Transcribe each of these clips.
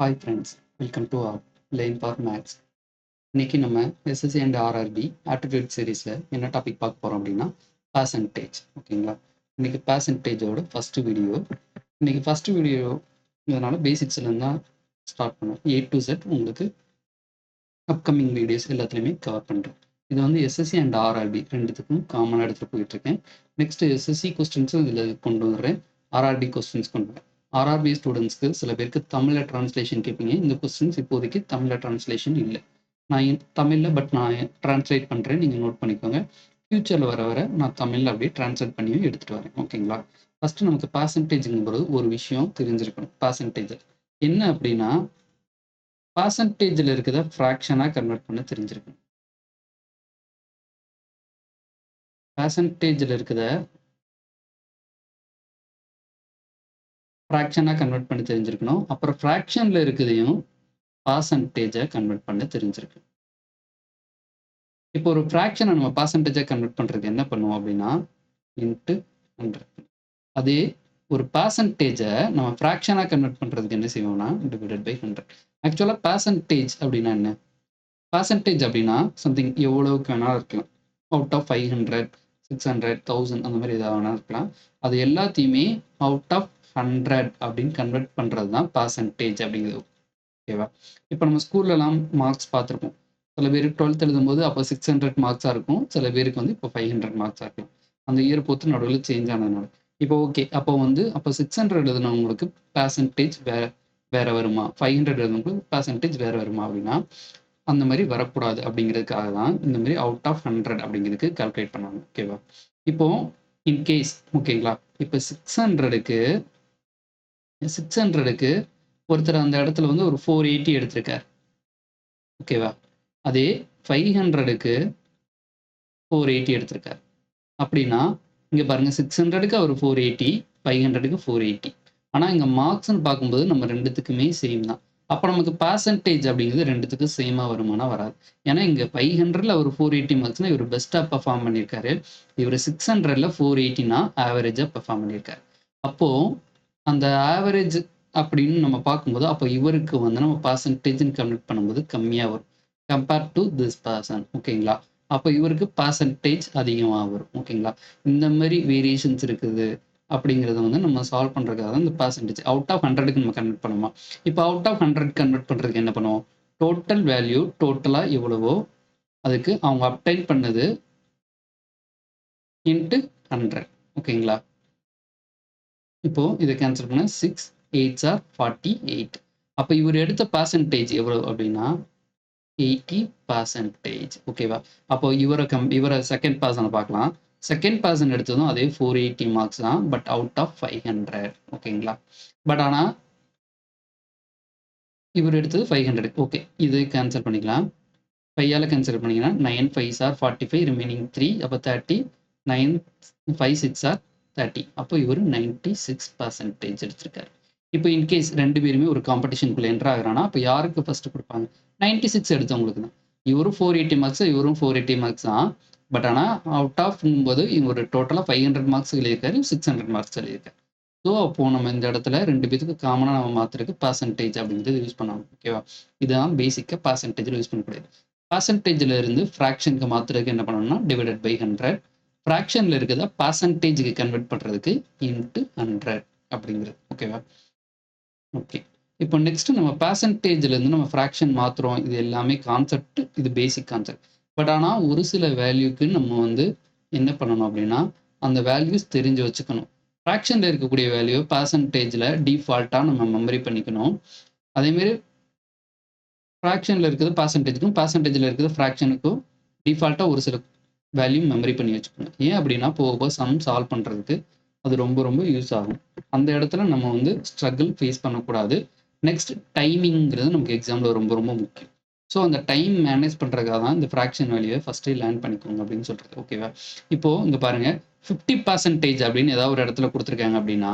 Hi friends, welcome to our learn for maths. இன்னைக்கு நம்ம SSC and RRB aptitude சீரீஸில் என்ன டாபிக் பார்க்க போகிறோம் அப்படின்னா பர்சன்டேஜ். ஓகேங்களா? இன்னைக்கு பர்சன்டேஜோட ஃபஸ்ட்டு வீடியோ. இன்னைக்கு ஃபஸ்ட்டு வீடியோ இதனால் பேசிக்ஸ்லேருந்து தான் ஸ்டார்ட் பண்ணுவோம். A to Z உங்களுக்கு அப்கமிங் வீடியோஸ் எல்லாத்துலேயுமே கவர் பண்ணுறேன். இது வந்து எஸ்எஸ்சி அண்ட் ஆர்ஆர்பி ரெண்டுத்துக்கும் காமனாக எடுத்துகிட்டு போயிட்டுருக்கேன். நெக்ஸ்ட் எஸ்எஸ்சி கொஸ்டின்ஸும் இதில் கொண்டு வந்துடுறேன், ஆர்ஆர்பி கொஸ்டின்ஸ் கொண்டு வரேன். ஆர்ஆர்பி ஸ்டூடெண்ட்ஸ்க்கு சில பேருக்கு தமிழில் ட்ரான்ஸ்லேஷன் கேட்பீங்க. இந்த கொஸ்டின்ஸ் இப்போதைக்கு தமிழில் ட்ரான்ஸ்லேஷன் இல்லை. நான் தமிழில் நான் ட்ரான்ஸ்லேட் பண்ணுறேன், நீங்கள் நோட் பண்ணிக்கோங்க. ஃப்யூச்சரில் வர நான் தமிழில் அப்படியே ட்ரான்ஸ்லேட் பண்ணியும் எடுத்துகிட்டு வரேன். ஓகேங்களா? ஃபஸ்ட்டு நமக்கு பர்சன்டேஜுங்கிறது ஒரு விஷயம் தெரிஞ்சிருக்கணும். பர்சன்டேஜ் என்ன அப்படின்னா, பர்சன்டேஜில் இருக்கிறத ஃப்ராக்ஷனாக கன்வெர்ட் பண்ண தெரிஞ்சிருக்கணும். பர்சன்டேஜில் இருக்கிறத ஃப்ராக்ஷனாக கன்வெர்ட் பண்ணி தெரிஞ்சிருக்கணும். அப்புறம் ஃப்ராக்ஷனில் இருக்கிறதையும் பர்சன்டேஜை கன்வெர்ட் பண்ண தெரிஞ்சிருக்கணும். இப்போ ஒரு ஃப்ராக்ஷனை நம்ம பர்சன்டேஜாக கன்வெர்ட் பண்ணுறதுக்கு என்ன பண்ணுவோம் அப்படின்னா, இன்ட்டு 100. அதே ஒரு பர்சன்டேஜை நம்ம ஃப்ராக்ஷனாக கன்வெர்ட் பண்ணுறதுக்கு என்ன செய்வோம்னா, டிவைடட் பை 100. ஆக்சுவலாக பர்சன்டேஜ் அப்படின்னா என்ன? பர்சன்டேஜ் அப்படின்னா சம்திங் எவ்வளோக்கு வேணாலும் இருக்கலாம். அவுட் ஆஃப் 500, 600, 1000 அந்த மாதிரி எதாவது வேணாலும் இருக்கலாம். அது எல்லாத்தையுமே அவுட் ஆஃப் 100 அப்படின்னு கன்வெர்ட் பண்ணுறது தான் பர்சன்டேஜ் அப்படிங்கிறது. ஓகேவா? இப்போ நம்ம ஸ்கூல்லலாம் மார்க்ஸ் பார்த்துருப்போம். சில பேருக்கு 12th எழுதும்போது அப்போ 600 மார்க்ஸாக இருக்கும். சில பேருக்கு வந்து இப்போ 500 மார்க்ஸாக இருக்கும். அந்த இயர் பொறுத்து நடுவில் சேஞ்ச் ஆனதுனால. இப்போ ஓகே, அப்போ 600 எழுதுனவங்களுக்கு பர்சன்டேஜ் வேற வருமா? 500 எழுதுனவங்களுக்கு பர்சன்டேஜ் வேற வருமா அப்படின்னா, அந்த மாதிரி வரக்கூடாது அப்படிங்கிறதுக்காக தான் இந்த மாதிரி அவுட் ஆஃப் 100 அப்படிங்கிறதுக்கு கால்குலேட் பண்ணாங்க. ஓகேவா? இப்போ இன்கேஸ் ஓகேங்களா, இப்போ 600க்கு ஒருத்தர் அந்த இடத்துல வந்து ஒரு 480 எடுத்திருக்கார். ஓகேவா? அதே 500க்கு 480 எடுத்திருக்கார். அப்படின்னா இங்க பாருங்க, 600க்கு அவர் 480, 500க்கு 480. ஆனா இங்க மார்க்ஸ்ன்னு பார்க்கும்போது நம்ம ரெண்டுத்துக்குமே சேம் தான். அப்ப நமக்கு பர்சன்டேஜ் அப்படிங்கிறது ரெண்டுத்துக்கும் சேமா வருமானா? வராது. ஏன்னா இங்க 500ல அவர் 480 மார்க்ஸ்னா இவர் பெஸ்டா பெர்ஃபார்ம் பண்ணியிருக்காரு. இவர் 600ல 480னா ஆவரேஜா பெர்ஃபார்ம் பண்ணியிருக்காரு. அப்போ அந்த ஆவரேஜ் அப்படின்னு நம்ம பார்க்கும்போது, அப்போ இவருக்கு வந்து நம்ம பர்சன்டேஜ்ன்னு கன்வெர்ட் பண்ணும்போது கம்மியா வரும் கம்பேர் டு திஸ் பர்சன். ஓகேங்களா? அப்போ இவருக்கு பர்சன்டேஜ் அதிகமாக வரும். ஓகேங்களா? இந்த மாதிரி வேரியேஷன்ஸ் இருக்குது அப்படிங்கிறத வந்து நம்ம சால்வ் பண்ணுறதுக்காக தான் இந்த பர்சன்டேஜ் அவுட் ஆஃப் 100க்கு நம்ம கன்வெர்ட் பண்ணுமா. இப்போ அவுட் ஆஃப் 100 கன்வெர்ட் பண்ணுறதுக்கு என்ன பண்ணுவோம்? டோட்டல் வேல்யூ டோட்டலாக எவ்வளவோ அதுக்கு அவங்க அப்டைன் பண்ணது இன்ட்டு 100. ஓகேங்களா? இப்போ இதை கேன்சல் பண்ண 6 8s are 48. அப்போ இவர் எடுத்த பர்சன்டேஜ் எவ்வளவு அப்படின்னா 80%. ஓகேவா? அப்போ இவரை செகண்ட் பர்சனை பார்க்கலாம். செகண்ட் பர்சன் எடுத்ததும் அதே 480 மார்க்ஸ் தான், பட் அவுட் ஆஃப் 500. ஓகேங்களா? பட் ஆனால் இவர் எடுத்தது 500. ஓகே, இது கேன்சல் பண்ணிக்கலாம். 5ஆல் கேன்சல் பண்ணிங்கன்னா 9 5s are 45, ரிமைனிங் 3. அப்போ 30, 9 5 6 are 30. அப்போ இவர் 96% எடுத்திருக்காரு. இப்போ இன்கேஸ் ரெண்டு பேருமே ஒரு காம்படிஷனுக்குள்ள என்டர் ஆகுறானா, அப்போ யாருக்கு ஃபர்ஸ்ட் கொடுப்பாங்க? 96 எடுத்தவங்களுக்கு தான். இவரும் 480 மார்க்ஸ், இவரும் 480 மார்க்ஸ் தான். பட் ஆனால் அவுட் ஆஃப் போது இவர் டோட்டலாக 500 மார்க்ஸ் எழுதியிருக்காரு, 600 மார்க்ஸ் எழுதியிருக்காரு. ஸோ அப்போ நம்ம இந்த இடத்துல ரெண்டு பேத்துக்கு காமனாக நம்ம மாற்றுறதுக்கு பர்சன்டேஜ் அப்படிங்கிறது யூஸ் பண்ணலாம். ஓகேவா? இதுதான் பேசிக்காக பர்சன்டேஜில் யூஸ் பண்ணக்கூடியது. பர்சன்டேஜில் இருந்து ஃப்ராக்ஷனுக்கு மாற்றுறதுக்கு என்ன பண்ணணும்னா டிவைடட் பை 100. ஃப்ராக்ஷனில் இருக்கிறத பர்சன்டேஜுக்கு கன்வெர்ட் பண்ணுறதுக்கு இன்ட்டு 100 அப்படிங்கிறது. ஓகேவா? ஓகே, இப்போ நெக்ஸ்ட் நம்ம பர்சன்டேஜ்லேருந்து நம்ம ஃப்ராக்ஷன் மாற்றுறோம். இது எல்லாமே கான்செப்ட், இது பேசிக் கான்செப்ட். பட் ஆனால் ஒரு சில வேல்யூக்கு நம்ம வந்து என்ன பண்ணணும் அப்படின்னா, அந்த வேல்யூஸ் தெரிஞ்சு வச்சுக்கணும். ஃப்ராக்ஷனில் இருக்கக்கூடிய வேல்யூ பர்சன்டேஜில் டிஃபால்ட்டாக நம்ம மெமரி பண்ணிக்கணும். அதேமாரி ஃப்ராக்ஷனில் இருக்கிறது பர்சன்டேஜுக்கும், பர்சன்டேஜில் இருக்கிறது ஃப்ராக்ஷனுக்கும் டிஃபால்ட்டாக ஒரு சில வேல்யூ மெமரி பண்ணி வச்சுக்கணும். ஏன் அப்படின்னா போக சம் சால்வ் பண்ணுறதுக்கு அது ரொம்ப ரொம்ப யூஸ் ஆகும். அந்த இடத்துல நம்ம வந்து ஸ்ட்ரகிள் ஃபேஸ் பண்ணக்கூடாது. நெக்ஸ்ட் டைமிங்கிறது நமக்கு எக்ஸாமில் ரொம்ப ரொம்ப முக்கியம். ஸோ அந்த டைம் மேனேஜ் பண்ணுறதுக்காக தான் இந்த ஃப்ராக்ஷன் வேல்யூவை ஃபஸ்ட்டே லேர்ன் பண்ணிக்கோங்க அப்படின்னு சொல்கிறது. ஓகேவா? இப்போது இங்கே பாருங்கள், 50% அப்படின்னு ஏதாவது ஒரு இடத்துல கொடுத்துருக்காங்க அப்படின்னா,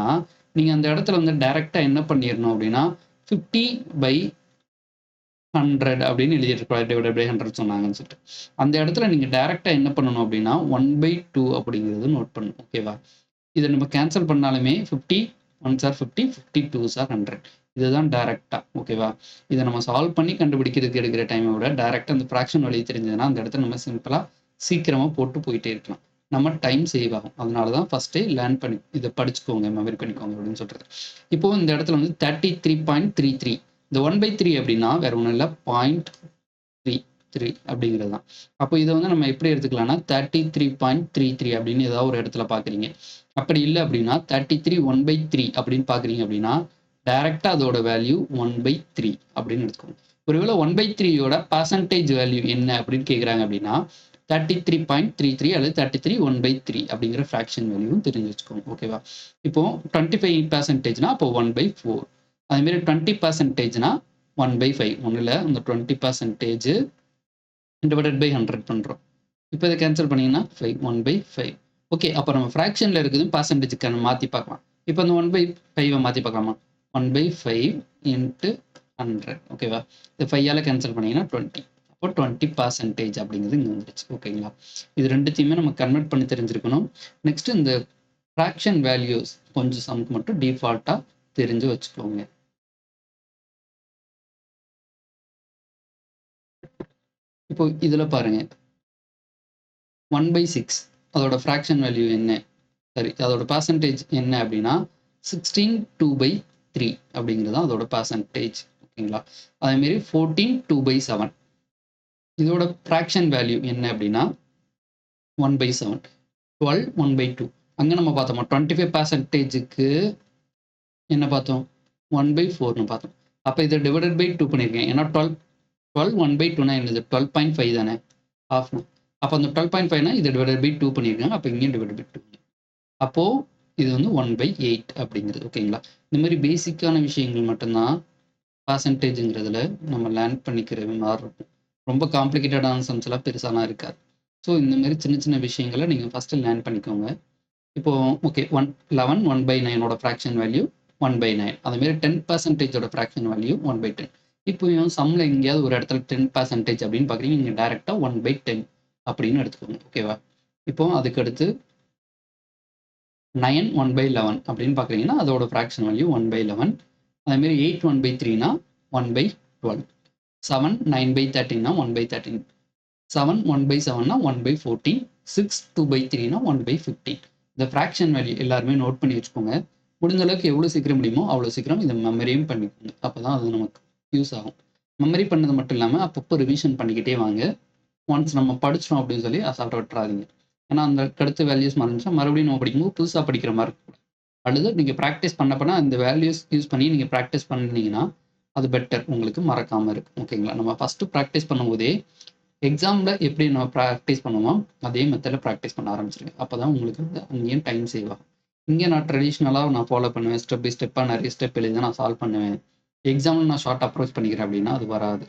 நீங்கள் அந்த இடத்துல வந்து டைரெக்டாக என்ன பண்ணிடணும் அப்படின்னா 50/100 அப்படின்னு எழுதியிருப்பாரு, டிவைடட் பை 100 சொன்னாங்கன்னு சொல்லிட்டு. அந்த இடத்துல நீங்கள் டைரெக்டாக என்ன பண்ணணும் அப்படின்னா 1/2 அப்படிங்கிறது நோட் பண்ணணும். ஓகேவா? இதை நம்ம கேன்சல் பண்ணாலுமே 50 1s are 50, 52s are 100. இதுதான் டைரக்டா. ஓகேவா? இதை நம்ம சால்வ் பண்ணி கண்டுபிடிக்கிறதுக்கு எடுக்கிற டைமை விட டைரக்டா அந்த ஃப்ராக்ஷன் வழி தெரிஞ்சதுன்னா அந்த இடத்துல நம்ம சிம்பிளா சீக்கிரமா போட்டு போயிட்டே இருக்கலாம். நம்ம டைம் சேவ் ஆகும். அதனால தான் ஃபர்ஸ்டே லேர்ன் பண்ணி இதை படிச்சுக்கோங்க, மெமரி பண்ணிக்கோங்க அப்படின்னு சொல்றது. இப்போ இந்த இடத்துல வந்து 33.33 இந்த 1/3 அப்படின்னா வேற ஒன்றும் இல்லை 0.33 அப்படிங்கிறது தான். அப்போ இதை வந்து நம்ம எப்படி எடுத்துக்கலாம்னா 33.33 அப்படின்னு ஏதாவது ஒரு இடத்துல பார்க்குறீங்க. அப்படி இல்லை அப்படின்னா 33 1/3 அப்படின்னு பார்க்குறீங்க அப்படின்னா டைரக்டா அதோட வேல்யூ 1/3 அப்படின்னு எடுத்துக்கோங்க. ஒருவேளை 1/3யோட பர்சன்டேஜ் வேல்யூ என்ன அப்படின்னு கேட்குறாங்க அப்படின்னா 33.33 அல்லது 33 1/3 அப்படிங்கிற ஃப்ராக்ஷன் வேல்யூவும் தெரிஞ்சு வச்சுக்கோங்க. ஓகேவா? இப்போ 25%னா அப்போ 1/4. அதே மாதிரி 20%னா 1/5. ஒன்றும் இல்லை, அந்த 20% டிவைடட் பை 100 பண்ணுறோம். இப்போ இதை கேன்சல் பண்ணீங்கன்னா 5 1/5. ஓகே, அப்போ நம்ம ஃப்ராக்ஷனில் இருக்குது பர்சன்டேஜுக்கு மாற்றி பார்க்கலாம். இப்போ அந்த 1/5 மாற்றி பார்க்கலாமா? 1/5 இன்ட்டு 100. ஓகேவா? இது 5ஆல் கேன்சல் பண்ணிங்கன்னா 20. அப்போ 20% அப்படிங்கிறது இங்கே வந்துருச்சு. ஓகேங்களா? இது ரெண்டுத்தையுமே நம்ம கன்வெர்ட் பண்ணி தெரிஞ்சிருக்கணும். நெக்ஸ்ட் இந்த ஃப்ராக்ஷன் வேல்யூஸ் கொஞ்சம் சம்க்கு மட்டும் டிஃபால்ட்டாக தெரிஞ்சு வச்சுக்கோங்க. இப்போ இதில் பாருங்க 1/6 அதோட ஃப்ராக்ஷன் வேல்யூ என்ன, சரி அதோட பர்சன்டேஜ் என்ன அப்படின்னா 16 2/3 அப்படிங்கிறது அதோட பர்சன்டேஜ். ஓகேங்களா? அதேமாரி 14 2/7 இதோட ஃப்ராக்ஷன் வேல்யூ என்ன அப்படின்னா 1/7. 12 1/2 அங்கே நம்ம பார்த்தோமா 25%க்கு என்ன பார்த்தோம் 1/4ன்னு பார்த்தோம். அப்போ இதை டிவைடட் பை 2 பண்ணியிருக்கேன். ஏன்னா 12 1/2னா என்னது 12.5 தானே, ஆஃப். அப்போ அந்த 12.5னா இதை டிவைடட் பை 2 பண்ணியிருக்காங்க. அப்போ இங்கேயும் டிவைடட் பை 2. அப்போது இது வந்து 1/8 அப்படிங்கிறது. ஓகேங்களா? இந்த மாதிரி பேசிக்கான விஷயங்கள் மட்டும்தான் பர்சன்டேஜுங்கிறதுல நம்ம லேர்ன் பண்ணிக்கிற மாதிரி இருக்கும். ரொம்ப காம்ப்ளிகேட்டடான சம்ஸ் எல்லாம் பெருசாலாம் இருக்காது. ஸோ இந்த மாதிரி சின்ன சின்ன விஷயங்களை நீங்கள் ஃபஸ்ட்டு லேர்ன் பண்ணிக்கோங்க. இப்போ ஓகே 11 1/9ஓட ஃப்ராக்ஷன் வேல்யூ 1/9. அதுமாரி 10%ஓட ஃப்ராக்ஷன் வேல்யூ 1/10. இப்போ சம்மில் எங்கேயாவது ஒரு இடத்துல 10% அப்படின்னு பார்க்குறீங்க, நீங்கள் டைரெக்டாக 1/10 அப்படின்னு எடுத்துக்கோங்க. ஓகேவா? இப்போ அதுக்கு அடுத்து 9 1/11 அப்படின்னு பார்க்குறீங்கன்னா அதோட ஃப்ராக்ஷன் வேல்யூ 1/11. அதேமாரி 8 1/3னா 1/12. 7 9/13னா 1/13. 7 1/7னா 1/14. 6 2/3னா 1/15. இந்த ஃப்ராக்ஷன் வேல்யூ எல்லாருமே நோட் பண்ணி வச்சுக்கோங்க. முடிஞ்ச அளவுக்கு எவ்வளோ சீக்கிரம் முடியுமோ அவ்வளோ சீக்கிரம் இதை மெமரியும் பண்ணிக்கோங்க. அப்போ தான் அது நமக்கு யூஸ் ஆகும். மெமரி பண்ணது மட்டும் இல்லாமல் அப்பப்போ ரிவிஷன் பண்ணிக்கிட்டே வாங்க. ஒன்ஸ் நம்ம படிச்சிட்டோம் அப்படின்னு சொல்லி அசால்ட்டாக விட்டுறாதீங்க. ஏன்னா அந்த அடுத்த வேல்யூஸ் மறந்துச்சா மறுபடியும் நம்ம படிக்கும்போது புதுசாக படிக்கிற மாதிரி இருக்கும். அல்லது நீங்கள் ப்ராக்டிஸ் பண்ணப்போனா அந்த வேல்யூஸ் யூஸ் பண்ணி நீங்கள் ப்ராக்டிஸ் பண்ணிங்கன்னா அது பெட்டர், உங்களுக்கு மறக்காமல் இருக்கும். ஓகேங்களா? நம்ம ஃபஸ்ட்டு ப்ராக்டிஸ் பண்ணும்போதே எக்ஸாமில் எப்படி நம்ம ப்ராக்டிஸ் பண்ணுவோமோ அதே மெத்தடில் ப்ராக்டிஸ் பண்ண ஆரம்பிச்சிருங்க. அப்போ தான் உங்களுக்கு வந்து அங்கேயும் டைம் சேவ் ஆகும். இங்கே நான் ட்ரெடிஷ்னலாக நான் ஃபாலோ பண்ணுவேன், ஸ்டெப் பை ஸ்டெப்பாக நிறைய ஸ்டெப் எழுதி நான் சால்வ் பண்ணுவேன். எக்ஸாமில் நான் ஷார்ட் அப்ரோச் பண்ணிக்கிறேன் அப்படின்னா அது வராது.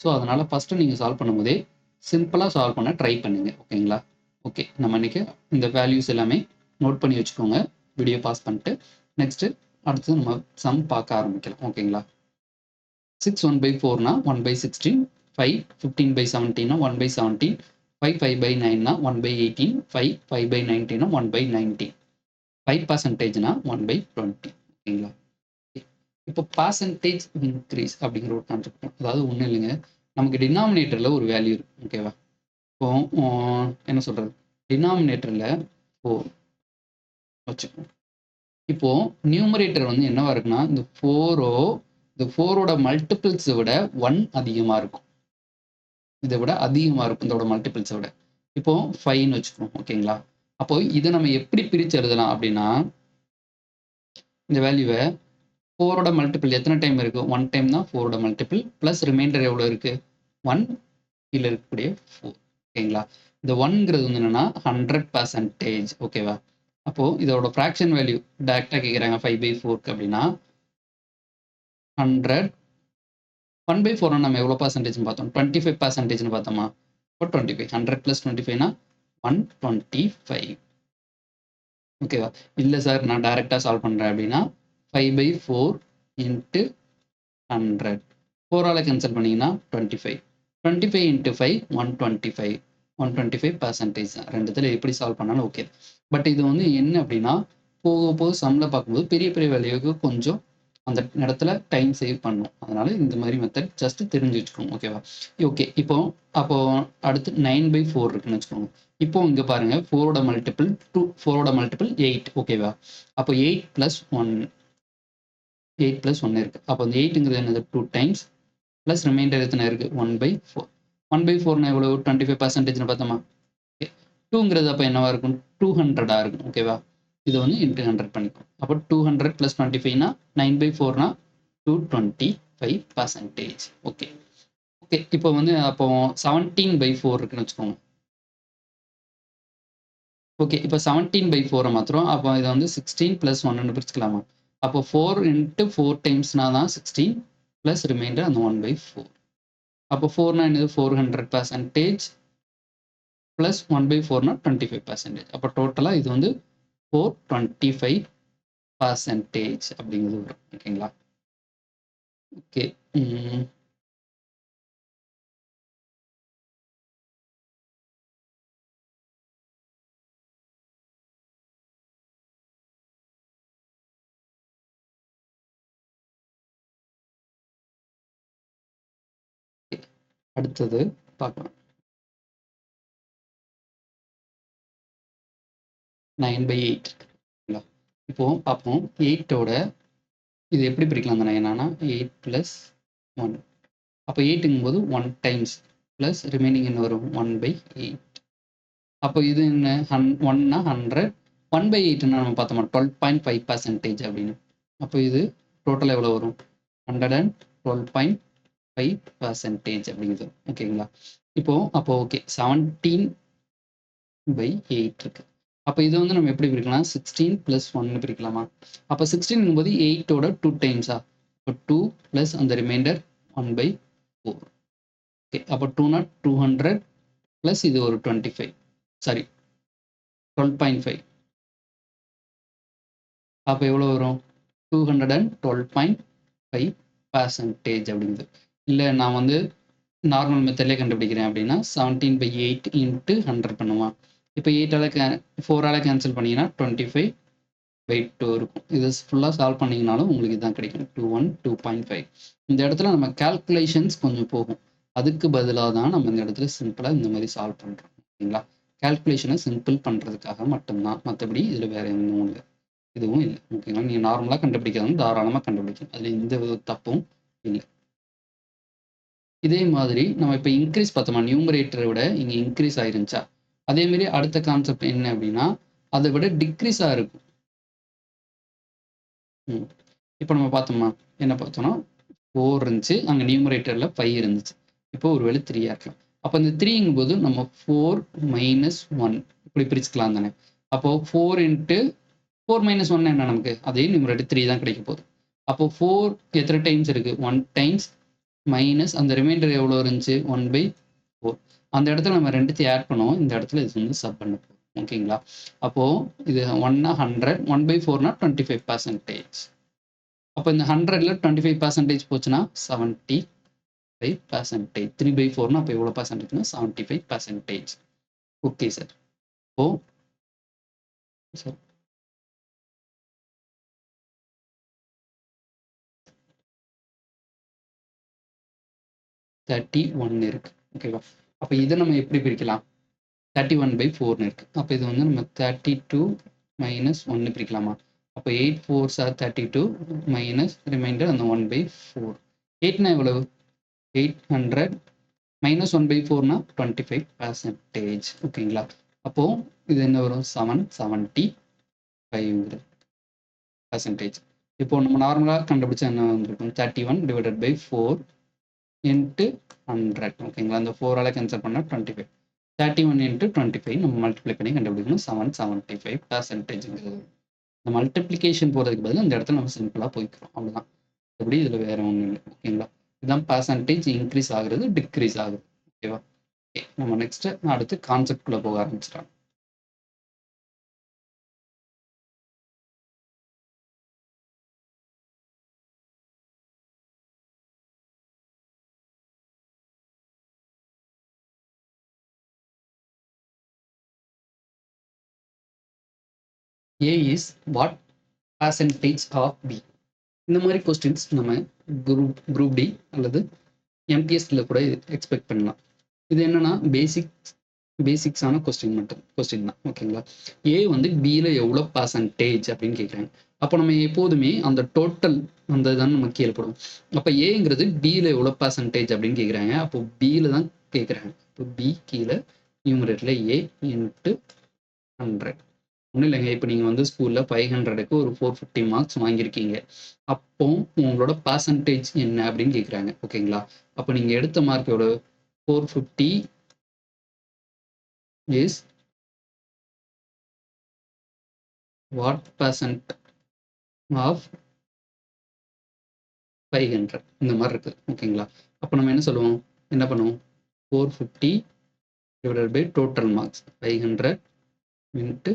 ஸோ அதனால் ஃபஸ்ட்டு நீங்கள் சால்வ் பண்ணும்போதே சிம்பிளாக சால்வ் பண்ண ட்ரை பண்ணுங்கள். ஓகேங்களா? ஓகே, நம்ம இன்றைக்கி இந்த வேல்யூஸ் எல்லாமே நோட் பண்ணி வச்சுக்கோங்க. வீடியோ பாஸ் பண்ணிட்டு நெக்ஸ்ட்டு அடுத்து நம்ம சம் பார்க்க ஆரம்பிக்கலாம். ஓகேங்களா? 6 1/4னா 1/16. 5 15/17னா 1/17. 5 5/9னா 1/18. 5 5/19னா 1/19. 5%னா 1/20. ஓகேங்களா? இப்போ பர்சன்டேஜ் இன்க்ரீஸ் அப்படிங்கிற ஒரு கான்செப்ட். அதாவது ஒன்றும் இல்லைங்க, நமக்கு டினாமினேட்டரில் ஒரு வேல்யூ இருக்கும். ஓகேவா? இப்போ என்ன சொல்கிறது, டினாமினேட்டரில் 4 வச்சுக்கோங்க. இப்போ நியூமரேட்டர் வந்து என்னவா இருக்குன்னா இந்த 4ஓட மல்டிபிள்ஸை விட 1 அதிகமாக இருக்கும். இதை விட அதிகமாக இருக்கும் இதோட மல்டிபிள்ஸை விட. இப்போ 5ன்னு வச்சுக்கோம். ஓகேங்களா? அப்போ இதை நம்ம எப்படி பிரித்து எழுதலாம் அப்படின்னா இந்த வேல்யூவை 4ஓட மல்டிபிள் எத்தனை டைம் இருக்குது, 1 டைம் தான் 4ஓட மல்டிபிள் ப்ளஸ் ரிமைண்டர் எவ்வளோ இருக்குது 1 கீழே இருக்கக்கூடிய 4. ஓகேங்களா? இந்த 1ங்கிறது வந்து என்னென்னா 100%. ஓகேவா? அப்போது இதோட ஃப்ராக்ஷன் வேல்யூ டேரெக்டாக கேட்குறாங்க 5/4க்கு அப்படின்னா 100. 1/4 நம்ம எவ்வளோ பர்சன்டேஜ்னு பார்த்தோம், 25%ன்னு பார்த்தோமா? இப்போ 25 100 + 25னா 125. ஓகேவா? இல்லை சார் நான் டைரெக்டாக சால்வ் பண்ணுறேன் அப்படின்னா 5/4 இன்ட்டு 100. 4ஆல் கேன்சல் பண்ணிங்கன்னா 25. 25 இன்ட்டு 5 125. 125% தான். ரெண்டுத்தில் எப்படி சால்வ் பண்ணாலும் ஓகே. பட் இது வந்து என்ன அப்படின்னா போக போக சம்மில் பார்க்கும்போது பெரிய பெரிய வேல்யூக்கு கொஞ்சம் அந்த இடத்துல டைம் சேவ் பண்ணும். அதனால இந்த மாதிரி மெத்தட் ஜஸ்ட் தெரிஞ்சு வச்சுக்கோங்க. ஓகேவா? ஓகே. அப்போ அடுத்து 9/4 இருக்குன்னு வச்சுக்கோங்க. இப்போ இங்க பாருங்க 4ஓட மல்டிபிள் 2, 4ஓட மல்டிபிள் 8. ஓகேவா? அப்போ 8 + 1 இருக்கு. அப்போ அந்த 8ங்கிறது என்னது 2 டைம்ஸ் ப்ளஸ் ரிமைண்டர் எத்தனை இருக்கு 1/4. 1/4னா எவ்வளவு 25% பார்த்தோமா? 2ங்கிறது அப்போ என்னவா இருக்கும் 200 இருக்கும். ஓகேவா? இது வந்து இன்ட்டு 100 பண்ணிக்கும். அப்போ 200 + 25னா 9/4னா 225%. ஓகே. ஓகே. இப்போ வந்து அப்போ 17/4 இருக்குன்னு வச்சுக்கோங்க. ஓகே. இப்போ 17/4 மாத்திரம் அப்போ இதை வந்து 16 + 1ன்னு பிரிச்சுக்கலாமா? அப்போ 4 × 4 டைம்ஸ்னா தான் 16 ப்ளஸ் ரிமைண்டர் அந்த 1/4. அப்போ 4னா என்னது 400% ப்ளஸ் 1/4னா 25%. அப்போ டோட்டலா இது வந்து 425% அப்படிங்கிறது வரும். ஓகேங்களா? ஓகே. அடுத்தது பார்க்கலாம். 9/8 இருக்குங்களா? இப்போ பார்ப்போம். 8ஓட இது எப்படி பிரிக்கலாம் அந்த 9 ஆனா 8 + 1. அப்போ 8ங்கும்போது 1 டைம்ஸ் ப்ளஸ் ரிமைனிங் என்ன வரும் 1/8. அப்போ இது என்ன 1னா 100. 1/8ன்னா நம்ம பார்த்தோமா 12.5% அப்படின்னு. அப்போ இது டோட்டல் எவ்வளோ வரும் 112.5% அப்படிங்கிறது. ஓகேங்களா? அப்போ ஓகே 17/8 இருக்கு. அப்போ இது வந்து நம்ம எப்படி பிரிக்கலாம் 16 + 1 பிரிக்கலாமா? அப்போ 16ங்கும்போது 8ஓட 2 டைம்ஸா? இப்போ 2 ப்ளஸ் அந்த ரிமைண்டர் 1/4. ஓகே. அப்போ 2னா 200 ப்ளஸ் இது ஒரு 25 சாரி 12.5. அப்போ எவ்வளோ வரும் 212.5% அப்படிங்குது. இல்லை நான் வந்து நார்மல் மெத்தட்லேயே கண்டுபிடிக்கிறேன் அப்படின்னா 17/8 இன்ட்டு 100 பண்ணுவான். இப்போ 4ஆல் கேன்சல் பண்ணிங்கன்னா 25/2 இருக்கும். இது ஃபுல்லாக சால்வ் பண்ணிங்கனாலும் உங்களுக்கு இதுதான் கிடைக்கும் 212.5. இந்த இடத்துல நம்ம கால்குலேஷன்ஸ் கொஞ்சம் போகும். அதுக்கு பதிலாக தான் நம்ம இந்த இடத்துல சிம்பிளாக இந்த மாதிரி சால்வ் பண்ணுறோம். ஓகேங்களா? கால்குலேஷனை சிம்பிள் பண்ணுறதுக்காக மட்டும்தான். மற்றபடி இதில் வேறு எதுவும் இல்லை, இதுவும் இல்லை. ஓகேங்களா? நீங்கள் நார்மலாக கண்டுபிடிக்கிறது தாராளமாக கண்டுபிடிக்கும். அதில் எந்த தப்பும் இல்லை. இதே மாதிரி நம்ம இப்போ இன்க்ரீஸ் பார்த்தோமா நியூமரேட்டரை விட இங்கே இன்க்ரீஸ் ஆயிருந்துச்சா? அதே மாதிரி அடுத்த கான்செப்ட் என்ன அப்படின்னா அதை விட டிக்ரீஸாக இருக்கும். இப்போ நம்ம பார்த்தோமா என்ன பார்த்தோம்னா 4 இருந்துச்சு, அங்கே நியூமரேட்டரில் 5 இருந்துச்சு. இப்போ ஒருவேளை 3 இருக்கலாம். அப்போ இந்த 3ங்கும்போது நம்ம 4 - 1 இப்படி பிரிச்சுக்கலாம் தானே? அப்போ 4 × 4 - 1 என்ன நமக்கு அதே நியூமரேட்டர் 3 தான் கிடைக்க போகுது. அப்போ 4 எத்தனை டைம்ஸ் இருக்கு 1 டைம்ஸ் மைனஸ் அந்த ரிமைண்டர் எவ்வளோ இருந்துச்சு 1/4. அந்த இடத்துல நம்ம ரெண்டுத்தையும் ஆட் பண்ணுவோம். இந்த இடத்துல இது வந்து சப் பண்ண போகும். ஓகேங்களா? அப்போ இது 1னா 100, 1/4னா 25%. அப்போ இந்த 100ல 25% போச்சுன்னா 75%. 3/4னா அப்போ எவ்வளோ பர்சன்டேஜ்னா 75%. Okay sir. இப்போ சார் 31 இருக்கு. ஓகேவா? அப்போ இதை நம்ம எப்படி பிரிக்கலாம் 31/4ன்னு இருக்கு. அப்போ இது வந்து நம்ம 32 - 1 பிரிக்கலாமா? அப்போ 8 4s are 32 மைனஸ் ரிமைண்டர் அந்த 1/4. 8னா எவ்வளவு 800 மைனஸ் 1/4னா 25%. ஓகேங்களா? அப்போ இது என்ன வரும் 775%. இப்போ நம்ம நார்மலாக கண்டுபிடிச்சா என்ன வந்திருக்கும் 31/4 இன்ட்டு 100. ஓகேங்களா? அந்த 4ஆல் கேன்சல் பண்ணால் 25. 31 × 25 நம்ம மல்டிப்ளை பண்ணி கண்டுபிடிக்கணும் 775%. இந்த மல்டிப்ளிகேஷன் போகிறதுக்கு பதிலாக இந்த இடத்துல நம்ம சிம்பிளாக போய்க்கிறோம். அவ்வளோதான். எப்படி இதில் வேறு ஒன்றும் இல்லை. ஓகேங்களா? இதுதான் பர்சன்டேஜ் இன்க்ரீஸ் ஆகுறது டிக்ரீஸ் ஆகுது. ஓகேவா? ஓகே. நம்ம நெக்ஸ்ட்டு அடுத்து கான்செப்ட்குள்ளே போக ஆரம்பிச்சிடலாம். A is what percentage of B? இந்த மாதிரி கொஸ்டின்ஸ் நம்ம குரூப் டி அல்லது எம்பிஎஸ்ல கூட எக்ஸ்பெக்ட் பண்ணலாம். இது என்னன்னா பேசிக்ஸான கொஸ்டின் தான். ஓகேங்களா? ஏ வந்து பியில் எவ்வளோ பர்சன்டேஜ் அப்படின்னு கேட்குறாங்க. அப்போ நம்ம எப்போதுமே அந்த டோட்டல் அந்த தான் நம்ம கீழே போடுவோம். அப்போ ஏங்கிறது பியில் எவ்வளோ பர்சன்டேஜ் அப்படின்னு கேட்குறாங்க. அப்போ பியில் தான் கேட்குறாங்க. இப்போ பி கீழே நியூமரேட்டரில் ஏ இன்ட்டு 100. ஒன்றும் இல்லைங்க, இப்போ நீங்கள் வந்து ஸ்கூலில் 500க்கு ஒரு 450 மார்க்ஸ் வாங்கியிருக்கீங்க. அப்போ உங்களோட பர்சன்டேஜ் என்ன அப்படின்னு கேட்குறாங்க. ஓகேங்களா? அப்போ நீங்கள் எடுத்த மார்க் எவ்வளோ? 450 is what percent of 500 இந்த மாதிரி இருக்கு. ஓகேங்களா? அப்போ நம்ம என்ன சொல்லுவோம்? என்ன பண்ணுவோம்? 450 divided by total marks 500 into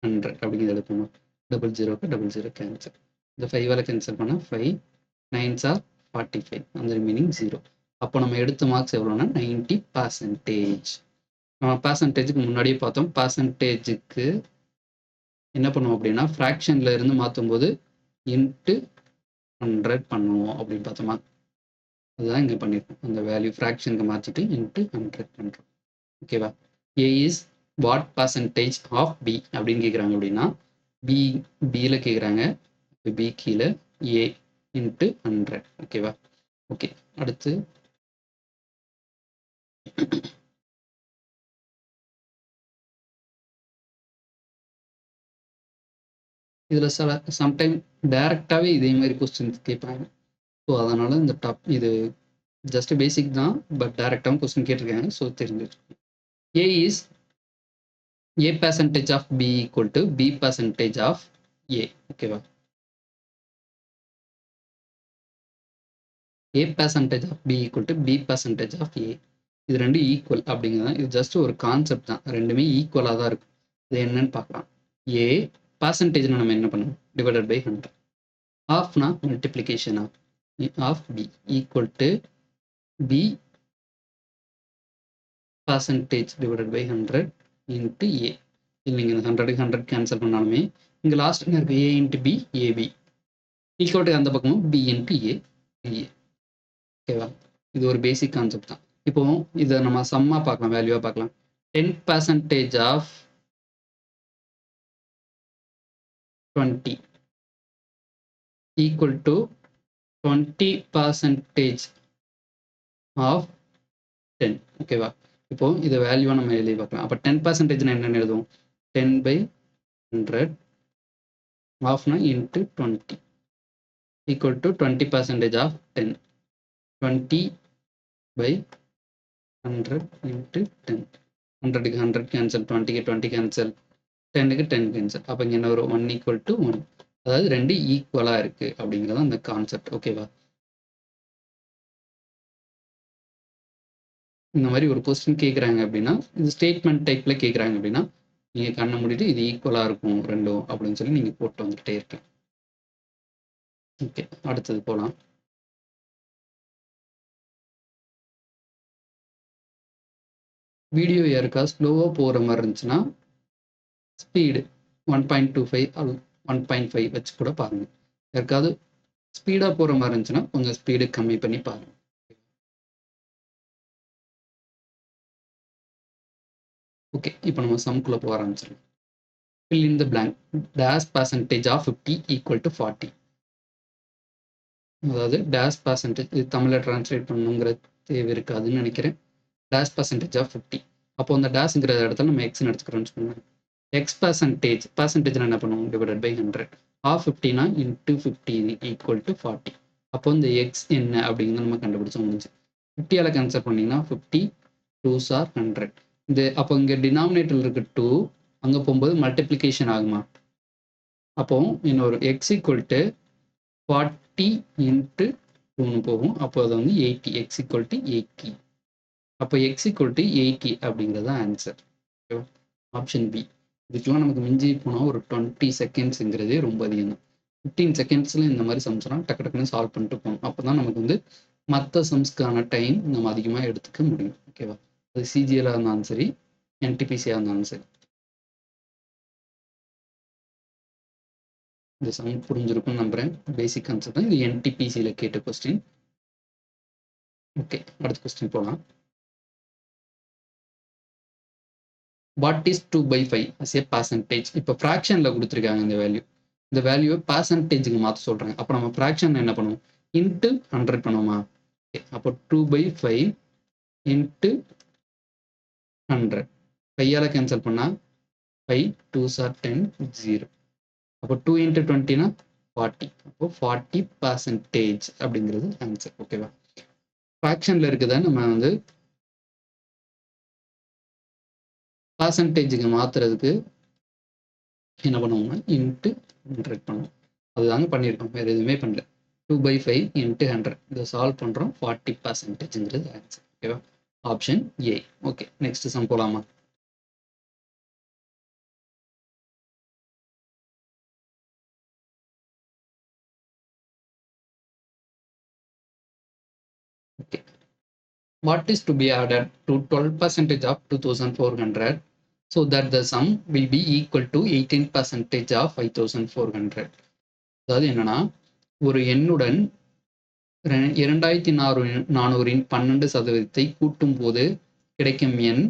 100 அப்படிங்கிறது எடுக்கணும். 00 கேன்சல். இந்த 5ஆல் கேன்சல் பண்ணால் 5 9s are 45. அந்த ரிமைனிங் 0. அப்போ நம்ம எடுத்த மார்க்ஸ் எவ்வளோன்னா 90%. நம்ம பர்சன்டேஜுக்கு முன்னாடியே பார்த்தோம். பர்சன்டேஜுக்கு என்ன பண்ணுவோம் அப்படின்னா ஃப்ராக்ஷன்ல இருந்து மாற்றும் போது இன்ட்டு 100 பண்ணுவோம் அப்படின்னு பார்த்தோமா? அதுதான் இங்கே பண்ணியிருக்கோம். அந்த வேல்யூ ஃப்ராக்ஷனுக்கு மாற்றிட்டு இன்ட்டு 100 பண்ணுறோம். ஓகேவா? A is what percentage of B அப்படின்னு கேட்குறாங்க. அப்படின்னா பியில் கேட்குறாங்க. பி கீழே ஏ இன்ட்டு 100. ஓகேவா? ஓகே, அடுத்து இதில் சம்டைம் டைரெக்டாகவே இதே மாதிரி கொஸ்டின்ஸ் கேட்பாங்க. ஸோ அதனால் இந்த இது ஜஸ்ட் பேசிக் தான், பட் டைரெக்டாகவும் கொஸ்டின் கேட்டிருக்காங்க. ஸோ தெரிஞ்சிருக்கு. ஏ is A percentage of B equal to B percentage of A. ஓகேவா? A percentage of B equal to B percentage of A. இது ரெண்டு ஈக்குவல் அப்படிங்கிறது. இது ஜஸ்ட் ஒரு கான்செப்ட் தான். ரெண்டுமே ஈக்குவலாக தான் இருக்கும். இது என்னன்னு பார்க்கலாம். ஏ பர்சன்டேஜ்னா நம்ம என்ன பண்ணுவோம்? Divided by 100. ஆஃப்னா multiplication of B equal to B percentage divided by 100 into A. இல்லைங்க, இந்த 100க்கு 100 கேன்சல் பண்ணாலுமே இங்கே லாஸ்ட் என்ன இருக்குது? A into B AB equal to அந்த பக்கமும் பி இன்ட்டு ஏ ஏ. ஓகேவா? இது ஒரு பேசிக் கான்செப்ட் தான். இப்போ இதை நம்ம சம்மா பார்க்கலாம், வேல்யூவா பார்க்கலாம். 10% ஆஃப் 20 ஈக்குவல் டு 20% ஆஃப் 10. ஓகேவா? இப்போ இதை வேல்யூவா நம்ம எழுதி பார்க்கலாம். அப்போ 10% என்னென்னு எழுதுவோம்? 10/100 ஆஃப்னா into 20 equal to 20% of 10. 20/100 into 10. 100க்கு 100 கேன்சல், 20க்கு 20 கேன்சல், 10க்கு 10 கேன்சல். அப்போ இங்கே என்ன வரும்? 1 ஈக்குவல் டு 1. அதாவது ரெண்டு ஈக்குவலாக இருக்குது அப்படிங்கிறது அந்த கான்செப்ட். ஓகேவா? இந்த மாதிரி ஒரு கொஸ்டின் கேட்குறாங்க அப்படின்னா, இது ஸ்டேட்மெண்ட் டைப்பில் கேட்குறாங்க அப்படின்னா, நீங்கள் கண்ணை மூடிட்டு இது ஈக்குவலாக இருக்கும் ரெண்டும் அப்படின்னு சொல்லி நீங்கள் போட்டு வந்துகிட்டே இருக்கலாம். ஓகே, அடுத்தது போகலாம். வீடியோ யாருக்கா ஸ்லோவாக போகிற மாதிரி இருந்துச்சுன்னா ஸ்பீடு 1.25 1.5 வச்சு கூட பாருங்கள். யாருக்காவது ஸ்பீடாக போகிற மாதிரி இருந்துச்சுன்னா கொஞ்சம் ஸ்பீடு கம்மி பண்ணி பாருங்கள். ஓகே, இப்போ நம்ம சம்குள்ளே போக ஆரம்பிச்சிடலாம். fill in the blank. Dash percentage of 50 equal to 40. அதாவது டேஷ் பர்சன்டேஜ், இது தமிழில் ட்ரான்ஸ்லேட் பண்ணணுங்கிற தேவை இருக்காதுன்னு நினைக்கிறேன். Dash percentage of 50. அப்போ அந்த டேஷ்ங்கிற இடத்துல நம்ம எக்ஸ்ன்னு எடுத்துக்கிறோம்னு வச்சுக்கோங்க. எக்ஸ் பர்சன்டேஜ் என்ன பண்ணுவோம்? Divided by 100. ஆஃப் 50னா இன்ட்டு 50 ஈக்குவல் டு 40. அப்போ இந்த எக்ஸ் என்ன அப்படிங்கிறத நம்ம கண்டுபிடிச்ச முடிஞ்சு. 50ஆல் கேன்சல் பண்ணிங்கன்னா 50 2s are 100. இந்த அப்போ இங்கே டினாமினேட்டரில் இருக்க 2 அங்கே போகும்போது மல்டிப்ளிகேஷன் ஆகுமா? அப்போ இன்னொரு எக்ஸ் ஈக்குவல் டு 40 இன்ட்டு 2 போகும். அப்போ அது வந்து 80. X equal to 80. அப்போ எக்ஸ் ஈக்குவல் டு 80 அப்படிங்கிறது தான் ஆன்சர். Option B. இதுக்கெல்லாம் நமக்கு மிஞ்சி போனால் ஒரு 20 செகண்ட்ஸுங்கிறதே ரொம்ப அதிகம் தான். 15 செகண்ட்ஸில் இந்த மாதிரி சம்ஸ்லாம் டக்கு டக்குன்னு சால்வ் பண்ணிட்டு போகணும். அப்போ தான் நமக்கு வந்து மற்ற சம்ஸ்க்கான டைம் நம்ம அதிகமாக எடுத்துக்க முடியும். ஓகேவா? அது சிஜிஎலாக இருந்தாலும் சரி, என்டிபிசியாக இருந்தாலும் சரி. இந்த சம் புரிஞ்சிருக்கும்னு நம்புறேன். பேசிக் கான்செப்ட் தான். இது NTPCல கேட்ட கொஸ்டின். ஓகே, அடுத்த கொஸ்டின் போலாம். What is 2/5 as a percentage? இப்போ ஃப்ராக்ஷன்ல கொடுத்துருக்காங்க இந்த வேல்யூ. இந்த வேல்யூவை பர்சன்டேஜுக்கு மாற்ற சொல்றாங்க. அப்போ நம்ம ஃப்ராக்ஷன் என்ன பண்ணுவோம்? இன்ட்டு 100 பண்ணுவோமா? அப்போ 2/5 இன்ட்டு 100. கையால் கேன்சல் பண்ணா 5 2s are 10 0. அப்போ 2 இன்ட்டு 20னா 40. அப்போ 40% அப்படிங்கிறது ஆன்சர். ஓகேவா? ஃப்ராக்ஷன்ல இருக்குதா நம்ம வந்து பர்சன்டேஜுக்கு மாத்துறதுக்கு என்ன பண்ணுவோம்னா இன்ட்டு 100 பண்ணுவோம். அதுதாங்க பண்ணியிருக்கோம், வேறு எதுவுமே பண்ணல. 2/5 இன்ட்டு 100 இதை சால்வ் பண்ணுறோம். 40%ங்கிறது ஆன்சர். ஓகேவா? Option A. Okay, next sum போலாமா? Okay, what is to be added to 12% of 2400 so that the sum will be equal to 18% of 5400? அதாவது என்னன்னா, ஒரு எண்ணுடன் 2400 12% கூட்டும் போது கிடைக்கும் எண்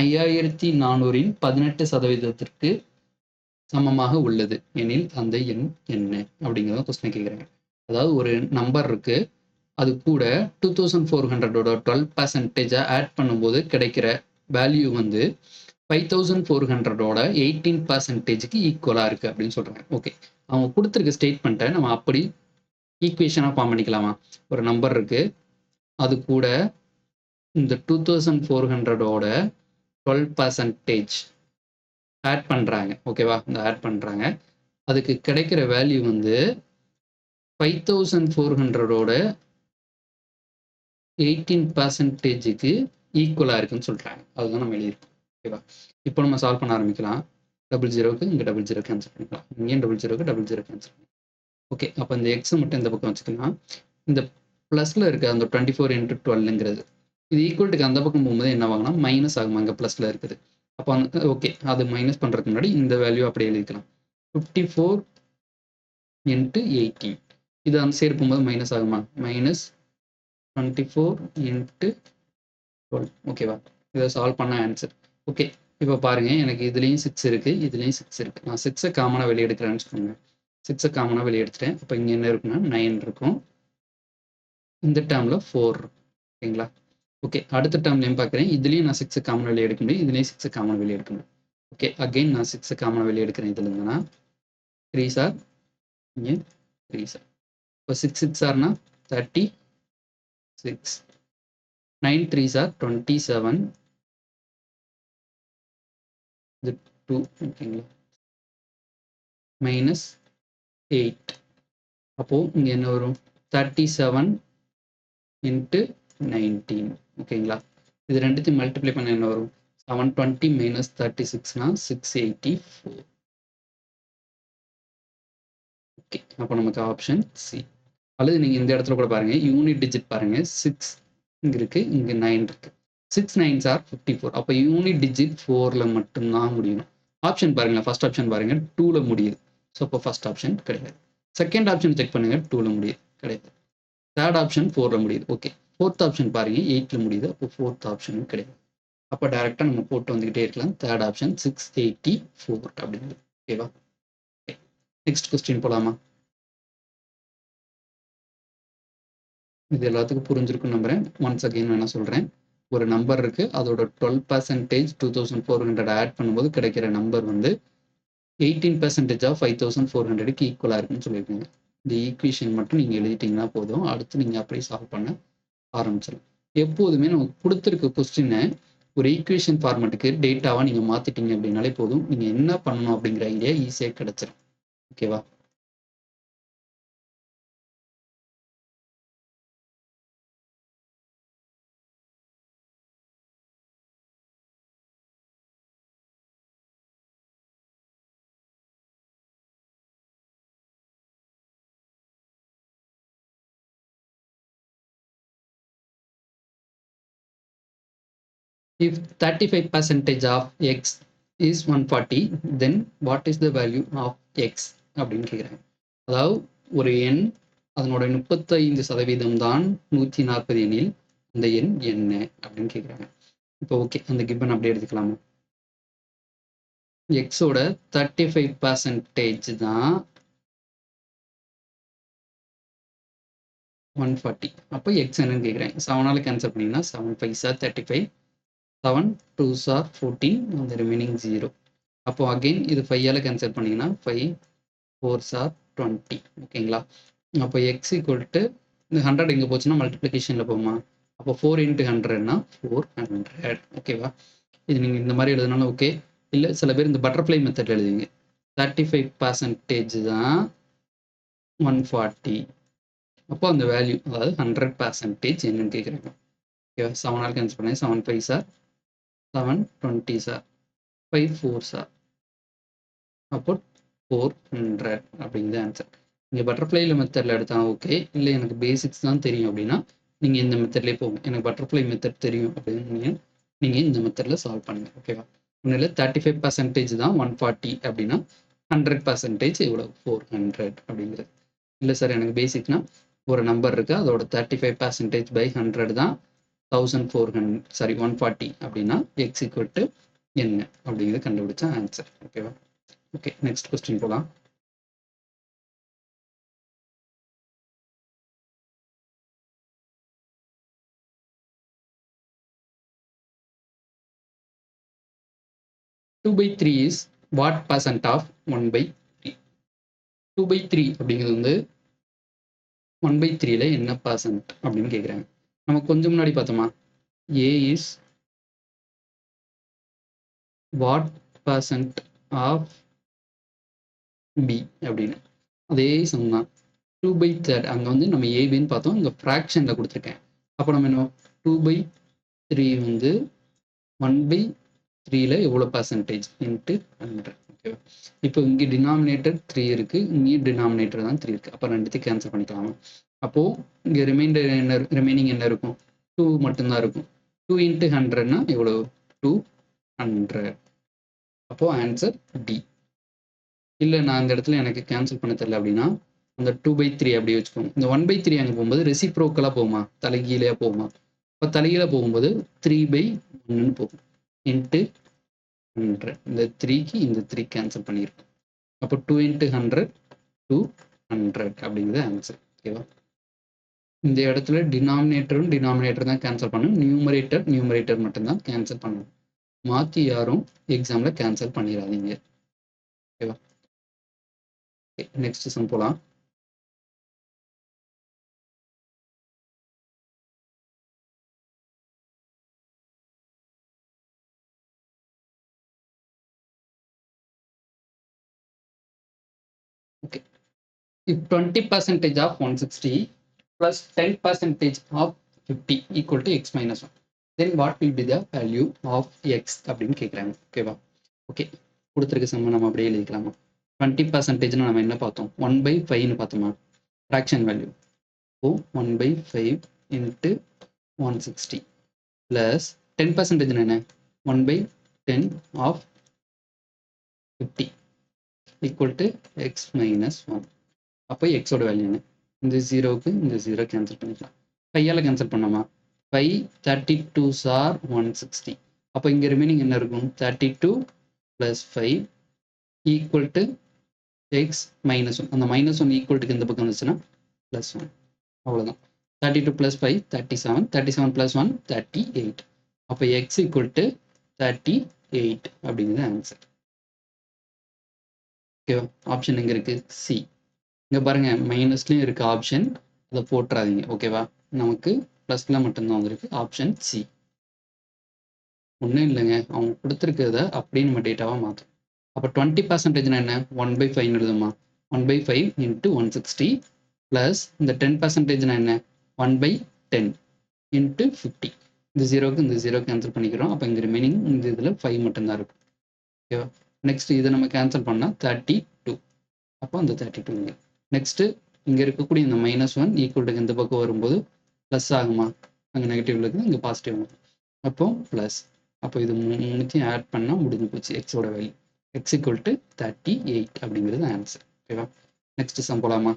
5400 18% சமமாக உள்ளது எனில் அந்த எண் என்ன அப்படிங்கிறத கொஸ்டின் கேட்குறாங்க. அதாவது ஒரு நம்பர் இருக்கு, அது கூட 2400ஓட 12% ஆட் பண்ணும்போது கிடைக்கிற வேல்யூ வந்து 5400ஓட 18%க்கு ஈக்குவலாக இருக்குது அப்படின்னு சொல்கிறாங்க. ஓகே, அவங்க கொடுத்துருக்க ஸ்டேட்மெண்ட்டை நம்ம அப்படி ஈக்குவேஷனாக ஃபார்ம் பண்ணிக்கலாமா? ஒரு நம்பர் இருக்குது, அது கூட இந்த 2400ஓட 12% ஆட் பண்ணுறாங்க. ஓகேவா? இந்த ஆட் பண்ணுறாங்க, அதுக்கு கிடைக்கிற வேல்யூ வந்து 5400ஓட 18%க்கு ஈக்குவலாக இருக்குன்னு சொல்கிறாங்க. அதுதான் நம்ம எழுதியிருக்கோம். ஓகேவா? இப்போ நம்ம சால்வ் பண்ண ஆரம்பிக்கலாம். 00க்கு இங்கே 00 கேன்சல் பண்ணிக்கலாம், இங்கேயும் 00க்கு 00 கேன்சல் பண்ணிக்கலாம். ஓகே, அப்போ இந்த எக்ஸ் மட்டும் இந்த பக்கம் வச்சுக்கலாம். இந்த ப்ளஸில் இருக்க அந்த 24 × 12ங்கிறது இது ஈக்குவல்ட்டுக்கு அந்த பக்கம் போகும்போது என்ன ஆகும்னா மைனஸ் ஆகும். அங்கே ப்ளஸில் இருக்குது. அப்போ அந்த ஓகே, அது மைனஸ் பண்ணுறதுக்கு முன்னாடி இந்த வேல்யூ அப்படியே எழுதிக்கலாம். 54 × 18. இது அந்த சைடு போகும்போது மைனஸ் ஆகுமா? மைனஸ் 24 × 12. ஓகேவா? இதை சால்வ் பண்ண ஆன்சர். ஓகே, இப்போ பாருங்க, எனக்கு இதுலேயும் 6 இருக்கு, இதுலேயும் 6 இருக்கு. நான் 6 காமனாக வெளியே எடுக்கிறேன்னு வச்சுக்கோங்க. 6 காமனாக வெளியே எடுத்துட்டேன். இப்போ இங்கே என்ன இருக்குன்னா 9 இருக்கும். இந்த டேர்மில் 4 இருக்கும். ஓகேங்களா? ஓகே, அடுத்த டேர்ம்லையும் பார்க்குறேன். இதுலேயும் நான் 6 காமனாக வெளியே எடுக்க முடியும், இதுலேயும் 6 காமனாக வெளியே எடுக்க முடியும். ஓகே, அகெயின் நான் 6 காமனாக வெளியே எடுக்கிறேன். இதில் இருந்தேன்னா 3 சார், இங்கே 3 சார். இப்போ 6 6 சார்னா 36. 9 3 சார் 27. இது 2. ஓகேங்களா? மைனஸ் 8. அப்போது இங்கே என்ன வரும்? 37 × 19. ஓகேங்களா? இது ரெண்டுத்தையும் மல்டிப்ளை பண்ண என்ன வரும்? 720 மைனஸ் 36னா 684. ஓகே, அப்போ நமக்கு ஆப்ஷன் சி. அல்லது நீங்கள் இந்த இடத்துல கூட பாருங்கள், யூனிட் டிஜிட் பாருங்கள். 6 இங்கே இருக்குது, இங்கே 9 இருக்குது. 6 9s are 54. அப்போ யூனிட் டிஜிட் 4ல் மட்டும்தான் முடியணும். ஆப்ஷன் பாருங்களேன், ஃபர்ஸ்ட் ஆப்ஷன் பாருங்கள் 2ல் முடியுது. ஸோ அப்போ ஃபர்ஸ்ட் ஆப்ஷன் கிடையாது. செகண்ட் ஆப்ஷன் செக் பண்ணுங்கள், 2ல் முடியுது, கிடையாது. தேர்ட் ஆப்ஷன் 4ல் முடியுது. ஓகே, ஃபோர்த் ஆப்ஷன் பாருங்கள் 8ல் முடியுது. அப்போ ஃபோர்த் ஆப்ஷனும் கிடையாது. அப்போ டேரெக்டாக நம்ம போட்டு வந்துக்கிட்டே இருக்கலாம். தேர்ட் ஆப்ஷன் 684 அப்படிங்கிறது. ஓகேவா? நெக்ஸ்ட் கொஸ்டின் போகலாமா? இது எல்லாத்துக்கும் புரிஞ்சிருக்குன்னு நம்புறேன். ஒன்ஸ் அகெயின் வேணா சொல்கிறேன். ஒரு நம்பர் இருக்குது, அதோட 12% 2400 ஆட் பண்ணும்போது கிடைக்கிற நம்பர் வந்து 18% ஆஃப் 5400க்கு ஈக்குவலாக இருக்குன்னு சொல்லியிருக்காங்க. இந்த ஈக்குவேஷன் மட்டும் நீங்கள் எழுதிட்டீங்கன்னா போதும். அடுத்து நீங்கள் அப்படியே சால்வ் பண்ண ஆரம்பிச்சிடும். எப்போதுமே நமக்கு கொடுத்துருக்க கொஸ்டினை ஒரு ஈக்குவேஷன் ஃபார்மேட்டுக்கு டேட்டாவாக நீங்கள் மாற்றிட்டீங்க அப்படின்னாலே போதும். நீங்கள் என்ன பண்ணணும் அப்படிங்கிற ஐடியா ஈஸியாக கிடச்சிடும். ஓகேவா? If 35% of x is 140, then what is the value of x அப்படின்னு கேட்குறாங்க. அதாவது ஒரு எண் அதனோட 35% தான் 140 எண்ணில் அந்த எண் என்ன அப்படின்னு கேட்குறாங்க. இப்போ ஓகே, அந்த கிப்பன் அப்படியே எடுத்துக்கலாமா? எக்ஸோட 35% தான் 140. அப்போ எக்ஸ் என்னன்னு கேட்குறேன். 7ஆல் கேன்சல் பண்ணிங்கன்னா 7 5s are 35, 7 2s are 14, அந்த ரிமைனிங் 0. அப்போ அகெயின் இது 5ஆல் கேன்சல் பண்ணிங்கன்னா 5 4s are 20. ஓகேங்களா? அப்போ எக்ஸ் ஈக்குவல் டு இந்த 100 எங்கே போச்சுன்னா மல்டிப்ளிகேஷனில் போகுமா? அப்போ 4 × 100னா 400. ஓகேவா? இது நீங்கள் இந்த மாதிரி எழுதுனாலும் ஓகே. இல்லை சில பேர் இந்த பட்டர்ஃப்ளை மெத்தட் எழுதுவீங்க. 35% தான் 140. அப்போ அந்த வேல்யூ அதாவது 100% என்னன்னு கேட்குறாங்க. ஓகேவா? 7ஆல் கேன்சல் பண்ணி 7 5s are 7 20s are 5 4s are அப்போ 400 அப்படிங்கிறது ஆன்சர். நீங்கள் பட்டர்ஃப்ளைல மெத்தடில் எடுத்தால் ஓகே. இல்லை எனக்கு பேசிக்ஸ் தான் தெரியும் அப்படின்னா நீங்கள் இந்த மெத்தட்லேயே போங்க. எனக்கு பட்டர்ஃப்ளை மெத்தட் தெரியும் அப்படின்னு நீங்கள் இந்த மெத்தடில் சால்வ் பண்ணுங்கள். ஓகேவா? ஒன்றும் இல்லை, 35% தான் 140 அப்படின்னா 100% எவ்வளோ? 400 அப்படிங்கிறது. இல்லை சார் எனக்கு பேசிக்னா ஒரு நம்பர் இருக்குது, அதோட 35% by 100 தான் 140 அப்படின்னா எக்ஸ் ஈக்குவல் டு என்ன அப்படிங்கிறது கண்டுபிடிச்சா ஆன்சர். ஓகேவா? ஓகே, நெக்ஸ்ட் கொஸ்டின் போகலாம். Two by three is what percent of 1/3? 2/3 அப்படிங்கிறது வந்து 1/3ல என்ன பர்சன்ட் அப்படின்னு கேட்குறாங்க. நம்ம கொஞ்சம் முன்னாடி பார்த்தோமா, A is what percent of B அப்படின்னு. அதே சம் தான். 2/3 அங்கே வந்து நம்ம ஏபின்னு பார்த்தோம், இங்கே ஃப்ராக்ஷனில் கொடுத்துருக்கேன். அப்போ நம்ம என்ன 2/3 வந்து 1/3ல எவ்வளோ பர்சன்டேஜ் இன்ட்டு 100. ஓகேவா? இப்போ இங்கே டினாமினேட்டர் 3 இருக்குது, இங்கேயும் டினாமினேட்டர் தான் 3 இருக்குது. அப்போ ரெண்டுத்தையும் கேன்சல் பண்ணிக்கலாமா? அப்போது இங்கே ரிமைனிங் என்ன இருக்கும்? 2 மட்டும்தான் இருக்கும். 2 × 100னா எவ்வளோ? 200. அப்போது ஆன்சர் டி. இல்லை நான் இந்த இடத்துல எனக்கு கேன்சல் பண்ண தெரியல அப்படின்னா அந்த 2/3 அப்படியே வச்சுக்கோங்க. இந்த 1/3 அங்கே போகும்போது ரெசிப்ரோக்கலாக போகுமா, தலைகீழையாக போகுமா? இப்போ தலைகீழாக போகும்போது 3/1ன்னு போகும். இன்ட்டு 100. இந்த 3க்கு இந்த 3 கேன்சல் பண்ணியிருக்கோம். அப்போ 2 × 100 200 அப்படிங்கிறது ஆன்சர். ஓகேவா? இந்த இடத்துல டினாமினேட்டர் தான் கேன்சல் பண்ணணும். நியூமரேட்டர் மட்டும்தான் கேன்சல் பண்ணணும். மாற்றி யாரும் எக்ஸாமில் கேன்சல் பண்ணிடாதீங்க. ஓகேவா? நெக்ஸ்ட் சம் போகலாம். Okay, if 20% of 160 plus 10% of 50 equal to x minus 1, then what will be the value of x அப்படின்னு கேட்குறாங்க. ஓகேவா? ஓகே, கொடுத்துருக்க சம்ம நம்ம அப்படியே எழுதிக்கலாமா? 20%னா நம்ம என்ன பார்த்தோம்? 1/5ன்னு பார்த்தோமா, fraction value. Oh 1/5 into 160 plus 10% என்ன? 1/10 of 50 equal to x minus 1. அப்போ எக்ஸோட வேல்யூ என்ன? இந்த 0க்கு இந்த 0 கேன்சல் பண்ணிக்கலாம். 5ஆல் கேன்சல் பண்ணோமா, 5 32s are 160. அப்போ இங்கே ரிமைனிங் என்ன இருக்கும்? 32 + 5 ஈக்குவல் டு எக்ஸ் மைனஸ் 1. அந்த -1 ஈக்குவல் டுக்கு இந்த பக்கம் வந்துச்சுன்னா +1. அவ்வளோதான். 32 + 5 37, 37 + 1 38. அப்போ எக்ஸ் ஈக்குவல் டு 38 அப்படிங்கிறது ஆன்சர். ஓகேவா? ஆப்ஷன் எங்கே இருக்குது? சி. இங்கே பாருங்கள், மைனஸ்லேயும் இருக்குது ஆப்ஷன், அதை போட்டுறாதீங்க. ஓகேவா? நமக்கு ப்ளஸில் மட்டும்தான் வந்திருக்கு. Option C. ஒன்றும் இல்லைங்க, அவங்க கொடுத்துருக்கிறத அப்படியே நம்ம டேட்டாவாக மாற்றும். அப்போ 20% என்ன? 1/5 எழுதுமா, 1/5 இன்ட்டு 160 ப்ளஸ் இந்த 10% என்ன? 1/10 இன்ட்டு 50. இந்த 0க்கு இந்த 0 கேன்சல் பண்ணிக்கிறோம். அப்போ இங்கே ரிமைனிங் இந்த இதில் 5 மட்டும்தான் இருக்கும். ஓகேவா? நெக்ஸ்ட் இதை நம்ம கேன்சல் பண்ணால் 32. அப்போ அந்த 32 இங்கே. நெக்ஸ்ட்டு இங்கே இருக்கக்கூடிய இந்த -1 ஈக்குவல் டு இந்த பக்கம் வரும்போது ப்ளஸ் ஆகுமா? அங்கே நெகட்டிவ் இருக்குது, இங்கே பாசிட்டிவ் ஆகும். அப்போ ப்ளஸ். அப்போ இது மூணுத்தையும் ஆட் பண்ணால் முடிஞ்சு போச்சு எக்ஸோட வேல்யூ. எக்ஸ் ஈக்குவல் டு 38 அப்படிங்கிறது ஆன்சர். ஓகேவா? நெக்ஸ்ட் சம் போலாமா?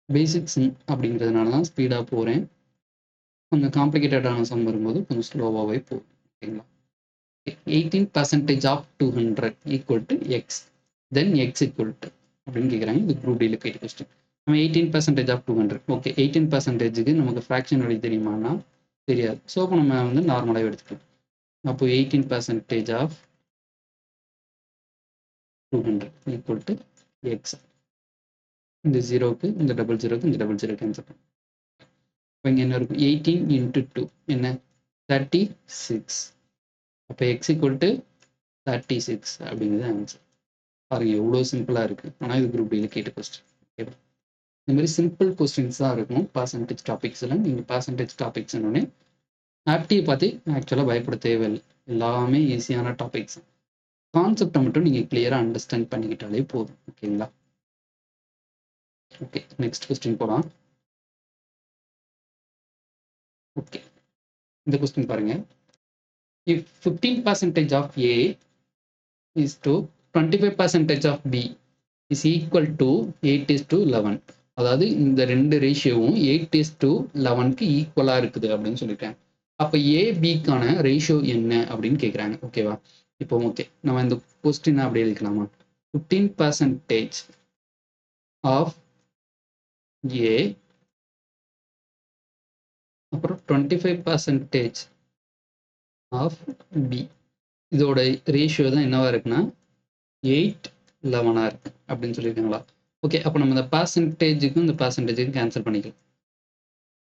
பேசிக் சம் அப்படிங்கிறதுனால தான் ஸ்பீடாக போகிறேன். கொஞ்சம் காம்ப்ளிகேட்டடான சம் வரும்போது கொஞ்சம் ஸ்லோவாகவே போகும். ஓகேங்களா? 18% of 200 equal to x, then x equal to அப்படின்னு கேட்குறாங்க. இது குரூப் டியில் கேட்ட கொஸ்டின். நம்ம 18% ஆஃப் 200, ஓகே 18%க்கு நமக்கு ஃப்ராக்ஷன் வழி தெரியுமானா தெரியாது. ஸோ அப்போ நம்ம வந்து நார்மலாக எடுத்துக்கலாம். அப்போ 18% ஆஃப் 200 ஈக்குவல் டு எக்ஸ். இந்த ஜீரோக்கு இந்த டபுள் ஜீரோக்கு இந்த டபுள் ஜீரோ கேன்சல் பண்ணும். இப்போ இங்கே என்ன இருக்கும்? 18 இன்ட்டு 2 என்ன 36. அப்போ எக்ஸ் ஈக்குவல் டு 36 அப்படிங்கிறது ஆன்சர். பாருங்க எவ்வளோ சிம்பிளாக இருக்குது. ஆனால் இது குரூப் டியில் கேட்ட கொஸ்டின். ஓகேவா? இந்த மாதிரி சிம்பிள் கொஸ்டின்ஸ் தான் இருக்கும் பர்சன்டேஜ் டாபிக்ஸில். நீங்கள் பர்சன்டேஜ் டாபிக்ஸ்னோடனே ஆப்டியை பார்த்து ஆக்சுவலாக பயப்பட தேவையில்லை. எல்லாமே ஈஸியான டாபிக்ஸ். கான்செப்டை மட்டும் நீங்கள் கிளியராக அண்டர்ஸ்டாண்ட் பண்ணிக்கிட்டாலே போதும். ஓகேங்களா? ஓகே, நெக்ஸ்ட் கொஸ்டின் போகலாம். ஓகே, இந்த கொஸ்டின் பாருங்க. If 15% of A is to 25% of B is equal to 8:11. அதாவது இந்த ரெண்டு ரேஷியோவும் 8:11க்கு ஈக்குவலாக இருக்குது அப்படின்னு சொல்லியிருக்காங்க. அப்போ ஏபிக்கான ரேஷியோ என்ன அப்படின்னு கேட்குறாங்க. ஓகேவா? இப்போ ஓகே, நம்ம இந்த கொஸ்டின் அப்படியே எழுதிக்கலாமா? 15% ஆஃப் ஏ அப்புறம் 25% ஆஃப் பி, இதோட ரேஷியோ தான் என்னவா இருக்குன்னா 8:11 இருக்கு அப்படின்னு சொல்லியிருக்காங்களா? ஓகே, அப்போ நம்ம இந்த பர்சன்டேஜுக்கும் இந்த பர்சன்டேஜுக்கும் கேன்சல் பண்ணிக்கலாம்.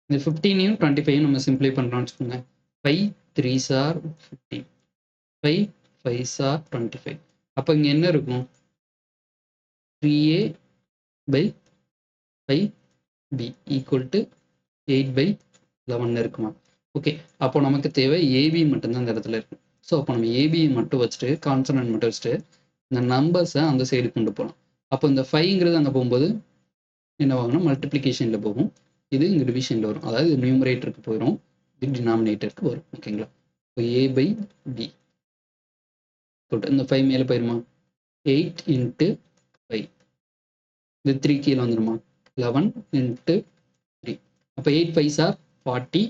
இந்த 15யும் 25யும் நம்ம சிம்பிளை பண்ணுறோம்னு வச்சுக்கோங்க. 5 3s are 15, 5 5s are 25. அப்போ இங்கே என்ன இருக்கும்? 3a by 5b equal to 8/11 இருக்குமா? ஓகே, அப்போ நமக்கு தேவை ஏபி மட்டும்தான் இந்த இடத்துல இருக்கு. ஸோ அப்போ நம்ம ஏபியை மட்டும் வச்சுட்டு கான்சனன்ட் மட்டும் வச்சுட்டு இந்த நம்பர்ஸை அந்த சைடு கொண்டு போகலாம். அப்போ இந்த 5ங்கிறது அங்கே போகும்போது என்ன ஆகும்னா மல்டிப்ளிகேஷனில் போகும். இது இங்கே டிவிஷனில் வரும். அதாவது நியூமரேட்டருக்கு போயிடும், இது டினாமினேட்டருக்கு வரும். ஓகேங்களா? இப்போ a/b இந்த 5 மேலே போயிருமா? 8 இன்ட்டு 5, இது 3 கீழே வந்துடுமா? 11 இன்ட்டு 3. அப்போ 8 5s are 40,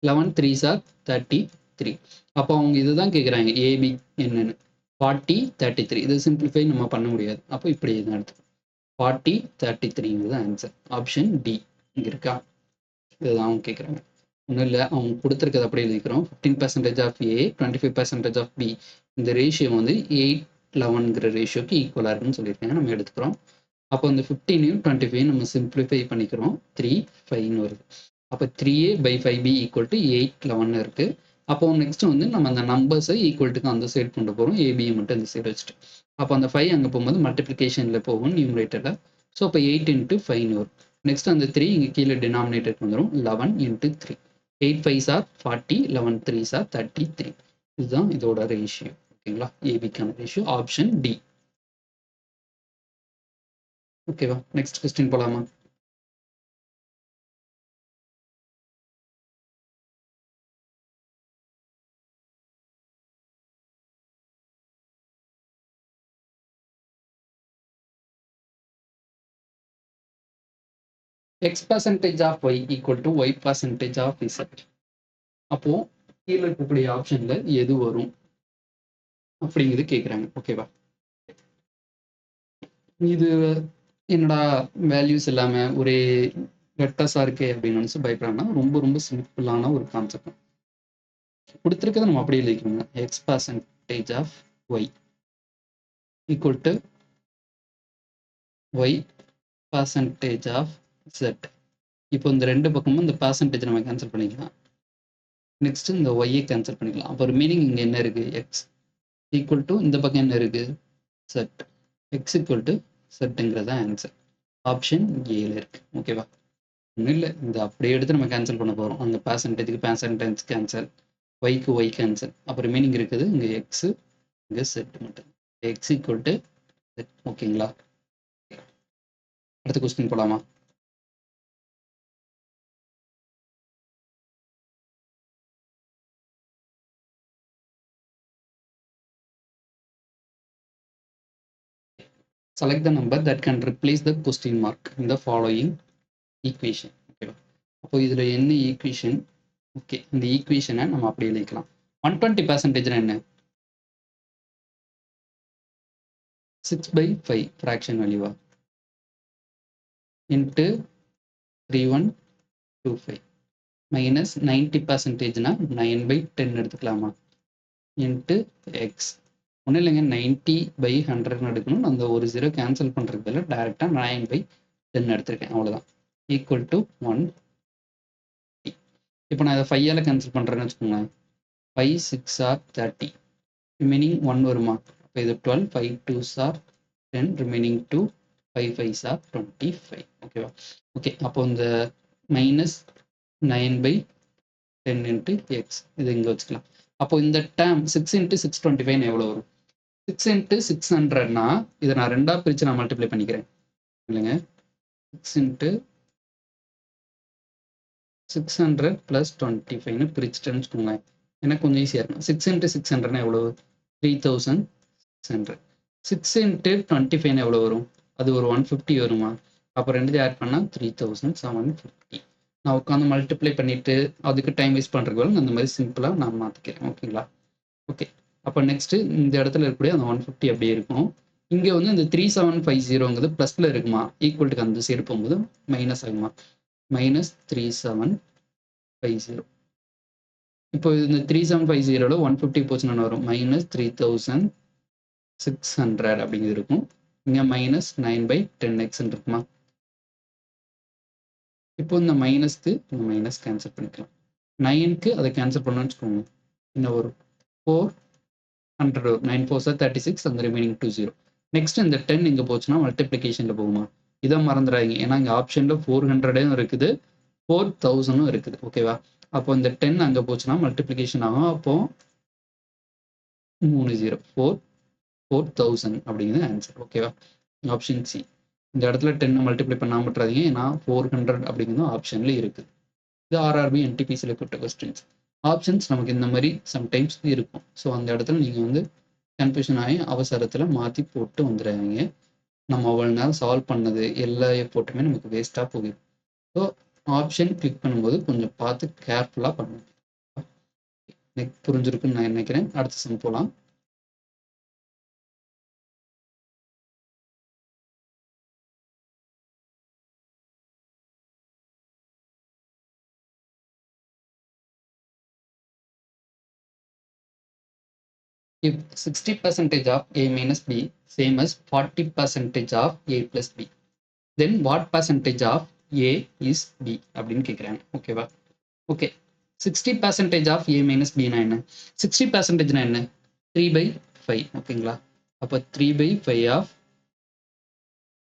11 3s are 33. அப்போ அவங்க இதுதான் கேட்குறாங்க, ஏபி என்னன்னு 40 33. இது சிம்பிளிஃபை நம்ம பண்ண முடியாது. அப்போ இப்படி தான் எடுத்து 40 33ங்கிறது ஆன்சர். ஆப்ஷன் டி இங்கே இருக்கா? இதுதான் அவங்க கேட்குறாங்க. ஒன்றும் இல்லை, அவங்க கொடுத்துருக்கிறது அப்படியே எழுதிக்கிறோம். 15% ஆஃப் ஏ 25% ஆஃப் பி, இந்த ரேஷியோ வந்து 8:11ங்கிற ரேஷியோக்கு ஈக்குவலாக இருக்குன்னு சொல்லியிருக்காங்க. நம்ம எடுத்துக்கிறோம். அப்போ இந்த 15யும் 25யும் நம்ம சிம்பிளிஃபை பண்ணிக்கிறோம். 3 5ன்னு வருது. அப்போ 3a/5b ஈக்குவல் டு 8:11 இருக்கு. அப்போ நெக்ஸ்ட் வந்து நம்ம அந்த நம்பர்ஸை ஈக்குவல்ட்டுக்கு அந்த சைடு கொண்டு போகிறோம். ஏபியை மட்டும் இந்த சைடு வச்சுட்டு. அப்போ அந்த 5 அங்கே போகும்போது மல்டிப்ளிகேஷனில் போகும் நியூமரேட்டரில். ஸோ அப்போ 8 இன்ட்டு 5ன்னு வரும். நெக்ஸ்ட் அந்த 3 இங்கே கீழே டினாமினேட்டருக்கு வந்துடும். 11 into 3, 8 5s are 40, 11 3s are 33. இதுதான் இதோட ரேஷியோ. ஓகேங்களா? ஏபிக்கான ரேஷியோ ஆப்ஷன் டி. ஓகேவா? நெக்ஸ்ட் கொஸ்டின் போலாமா? X percentage of y equal to y percentage of z. அப்போ கீழே இருக்கக்கூடிய ஆப்ஷன்ல எது வரும் அப்படிங்கிறது கேட்குறாங்க. ஓகேவா? இது என்னடா வேல்யூஸ் இல்லாம ஒரே வெக்டர்ஸா இருக்கே அப்படின்னு நினைச்சு பயப்படாம ரொம்ப ரொம்ப சிம்பிளான ஒரு கான்செப்ட். கொடுத்துருக்கதை நம்ம அப்படியே எழுதிக்கோங்க. X percentage of y equal to y percentage of z. இப்போ இந்த ரெண்டு பக்கமும் இந்த பர்சன்டேஜ் நம்ம கேன்சல் பண்ணிக்கலாம். நெக்ஸ்ட் இந்த ஒய்யை கேன்சல் பண்ணிக்கலாம். அப்போ ஒரு மீனிங் இங்கே என்ன இருக்கு? எக்ஸ் ஈக்குவல் டு இந்த பக்கம் என்ன இருக்கு? செட். எக்ஸ் ஈக்குவல் டு செட்டுங்கிறதா ஆன்சர். ஆப்ஷன் ஏல இருக்கு. ஓகேவா? ஒன்றும் இல்லை, இந்த அப்படியே எடுத்து நம்ம கேன்சல் பண்ண போகிறோம். அந்த பர்சன்டேஜுக்கு பர்சன்டேஜ் கேன்சல், ஒய்க்கு ஒய் கேன்சல். அப்போ ரிமைனிங் இருக்குது இங்கே எக்ஸு, இங்கே செட் மட்டும். X equal to set. ஓகேங்களா? அடுத்த கொஸ்டின் போகலாமா? select the number that can replace the question mark in the following equation. ஓகேவா? அப்போ இதுல என்ன ஈக்குவேஷன்? ஓகே, இந்த ஈக்குவேஷனை நம்ம அப்படி எழுதிக்கலாம். 120% என்ன? 6/5 fraction வேல்யூவா இன்ட்டு 3125 மைனஸ் 90%னா 9/10 எடுத்துக்கலாமா இன்ட்டு எக்ஸ். ஒன்றும் இல்லைங்க, 90/100 எடுக்கணும். அந்த ஒரு 0 கேன்சல் பண்ணுறதுக்கு பதிலாக டைரெக்டாக 9/10 எடுத்திருக்கேன், அவ்வளோதான். Equal to 1. இப்போ நான் இதை 5ஆல் கேன்சல் பண்ணுறேன்னு வச்சுக்கோங்களேன். 5 6 ஆர் 30, ரிமைனிங் 1 வருமா? அப்போ இது 12, 5 2s R 10, remaining 2, 5 5s R 25. ஓகேவா? ஓகே, அப்போ இந்த மைனஸ் 9/10 இன்ட்டு எக்ஸ் இது இங்கே வச்சுக்கலாம். அப்போ இந்த டேர்ம் 6 இன்ட்டு 625 எவ்வளோ வரும்? 6 இன்ட்டு 600னா இதை நான் ரெண்டாக பிரித்து நான் மல்டிப்ளை பண்ணிக்கிறேன் இல்லைங்க. 6 இன்ட்டு 600 + 25ன்னு பிரிச்சுட்டேன்னு வச்சுக்கோங்களேன். எனக்கு கொஞ்சம் ஈஸியாக இருக்கும். 6 இன்ட்டு 600னா எவ்வளோ? 3600. 6 இன்ட்டு 25 எவ்வளோ வரும்? அது ஒரு 150 வருமா? அப்போ ரெண்டுத்தையும் ஆட் பண்ணால் 3750. நான் உட்காந்து மல்டிப்ளை பண்ணிவிட்டு அதுக்கு டைம் வேஸ்ட் பண்ணுறதுக்கு அந்த மாதிரி சிம்பிளாக நான் மாற்றிக்கிறேன். ஓகேங்களா? ஓகே, அப்போ நெக்ஸ்ட்டு இந்த இடத்துல இருக்கக்கூடிய அந்த 150 அப்படியே இருக்கும். இங்கே வந்து இந்த 3750ங்கிறது ப்ளஸில் இருக்குமா? ஈக்குவல்ட்டுக்கு அந்த சைடு போகும்போது மைனஸ் ஆகுமா? மைனஸ் 3750. இப்போ இந்த 3750ல 150 போச்சுன்னா வரும் மைனஸ் 3600 அப்படிங்கிறது இருக்கும். இங்கே மைனஸ் 9/10x இருக்குமா? இப்போ இந்த மைனஸ்க்கு இந்த மைனஸ் கேன்சல் பண்ணிக்கலாம். 9க்கு அதை கேன்சல் பண்ணணும்னு வச்சுக்கோங்க. இன்னும் ஒரு 400 வரும். 9 4s are 36, அந்த ரிமைனிங் 20. நெக்ஸ்ட் இந்த 10 இங்கே போச்சுன்னா மல்டிப்ளிகேஷனில் போகுமா? இதை மறந்துடாதீங்க, ஏன்னா இங்கே ஆப்ஷனில் 400 இருக்குது, 4000 இருக்குது. ஓகேவா? அப்போ இந்த 10 அங்கே போச்சுன்னா மல்டிப்ளிகேஷன் ஆகும். அப்போ 30 4000 அப்படிங்கிறது ஆன்சர். ஓகேவா? Option C. இந்த இடத்துல 10 மல்டிப்ளை பண்ணாமல் விட்டுறாதீங்க, ஏன்னா 400 அப்படிங்கிறது ஆப்ஷனில் இருக்குது. இது ஆர்ஆர்பி என்டிபிசியில் கொடுத்த கொஸ்டின்ஸ். ஆப்ஷன்ஸ் நமக்கு இந்த மாதிரி சம்டைம்ஸ் இருக்கும். ஸோ அந்த இடத்துல நீங்கள் வந்து கன்ஃபியூஷன் ஆகி அவசரத்தில் மாற்றி போட்டு வந்துடுறாங்க. நம்ம அவ்வளோ நேரம் சால்வ் பண்ணது எல்லா எஃபோர்ட்டுமே நமக்கு வேஸ்ட்டாக போகுது. ஸோ ஆப்ஷன் கிளிக் பண்ணும்போது கொஞ்சம் பார்த்து கேர்ஃபுல்லாக பண்ணணும். எனக்கு புரிஞ்சிருக்குன்னு நான் நினைக்கிறேன். அடுத்த சம் போகலாம். If 60% of A minus B same as 40% of A plus B, then what percentage of A is B அப்படின்னு கேட்குறாங்க. ஓகேவா? Okay, 60% of A minus B என்ன? 60% என்ன? 3/5. ஓகேங்களா? அப்போ 3/5 of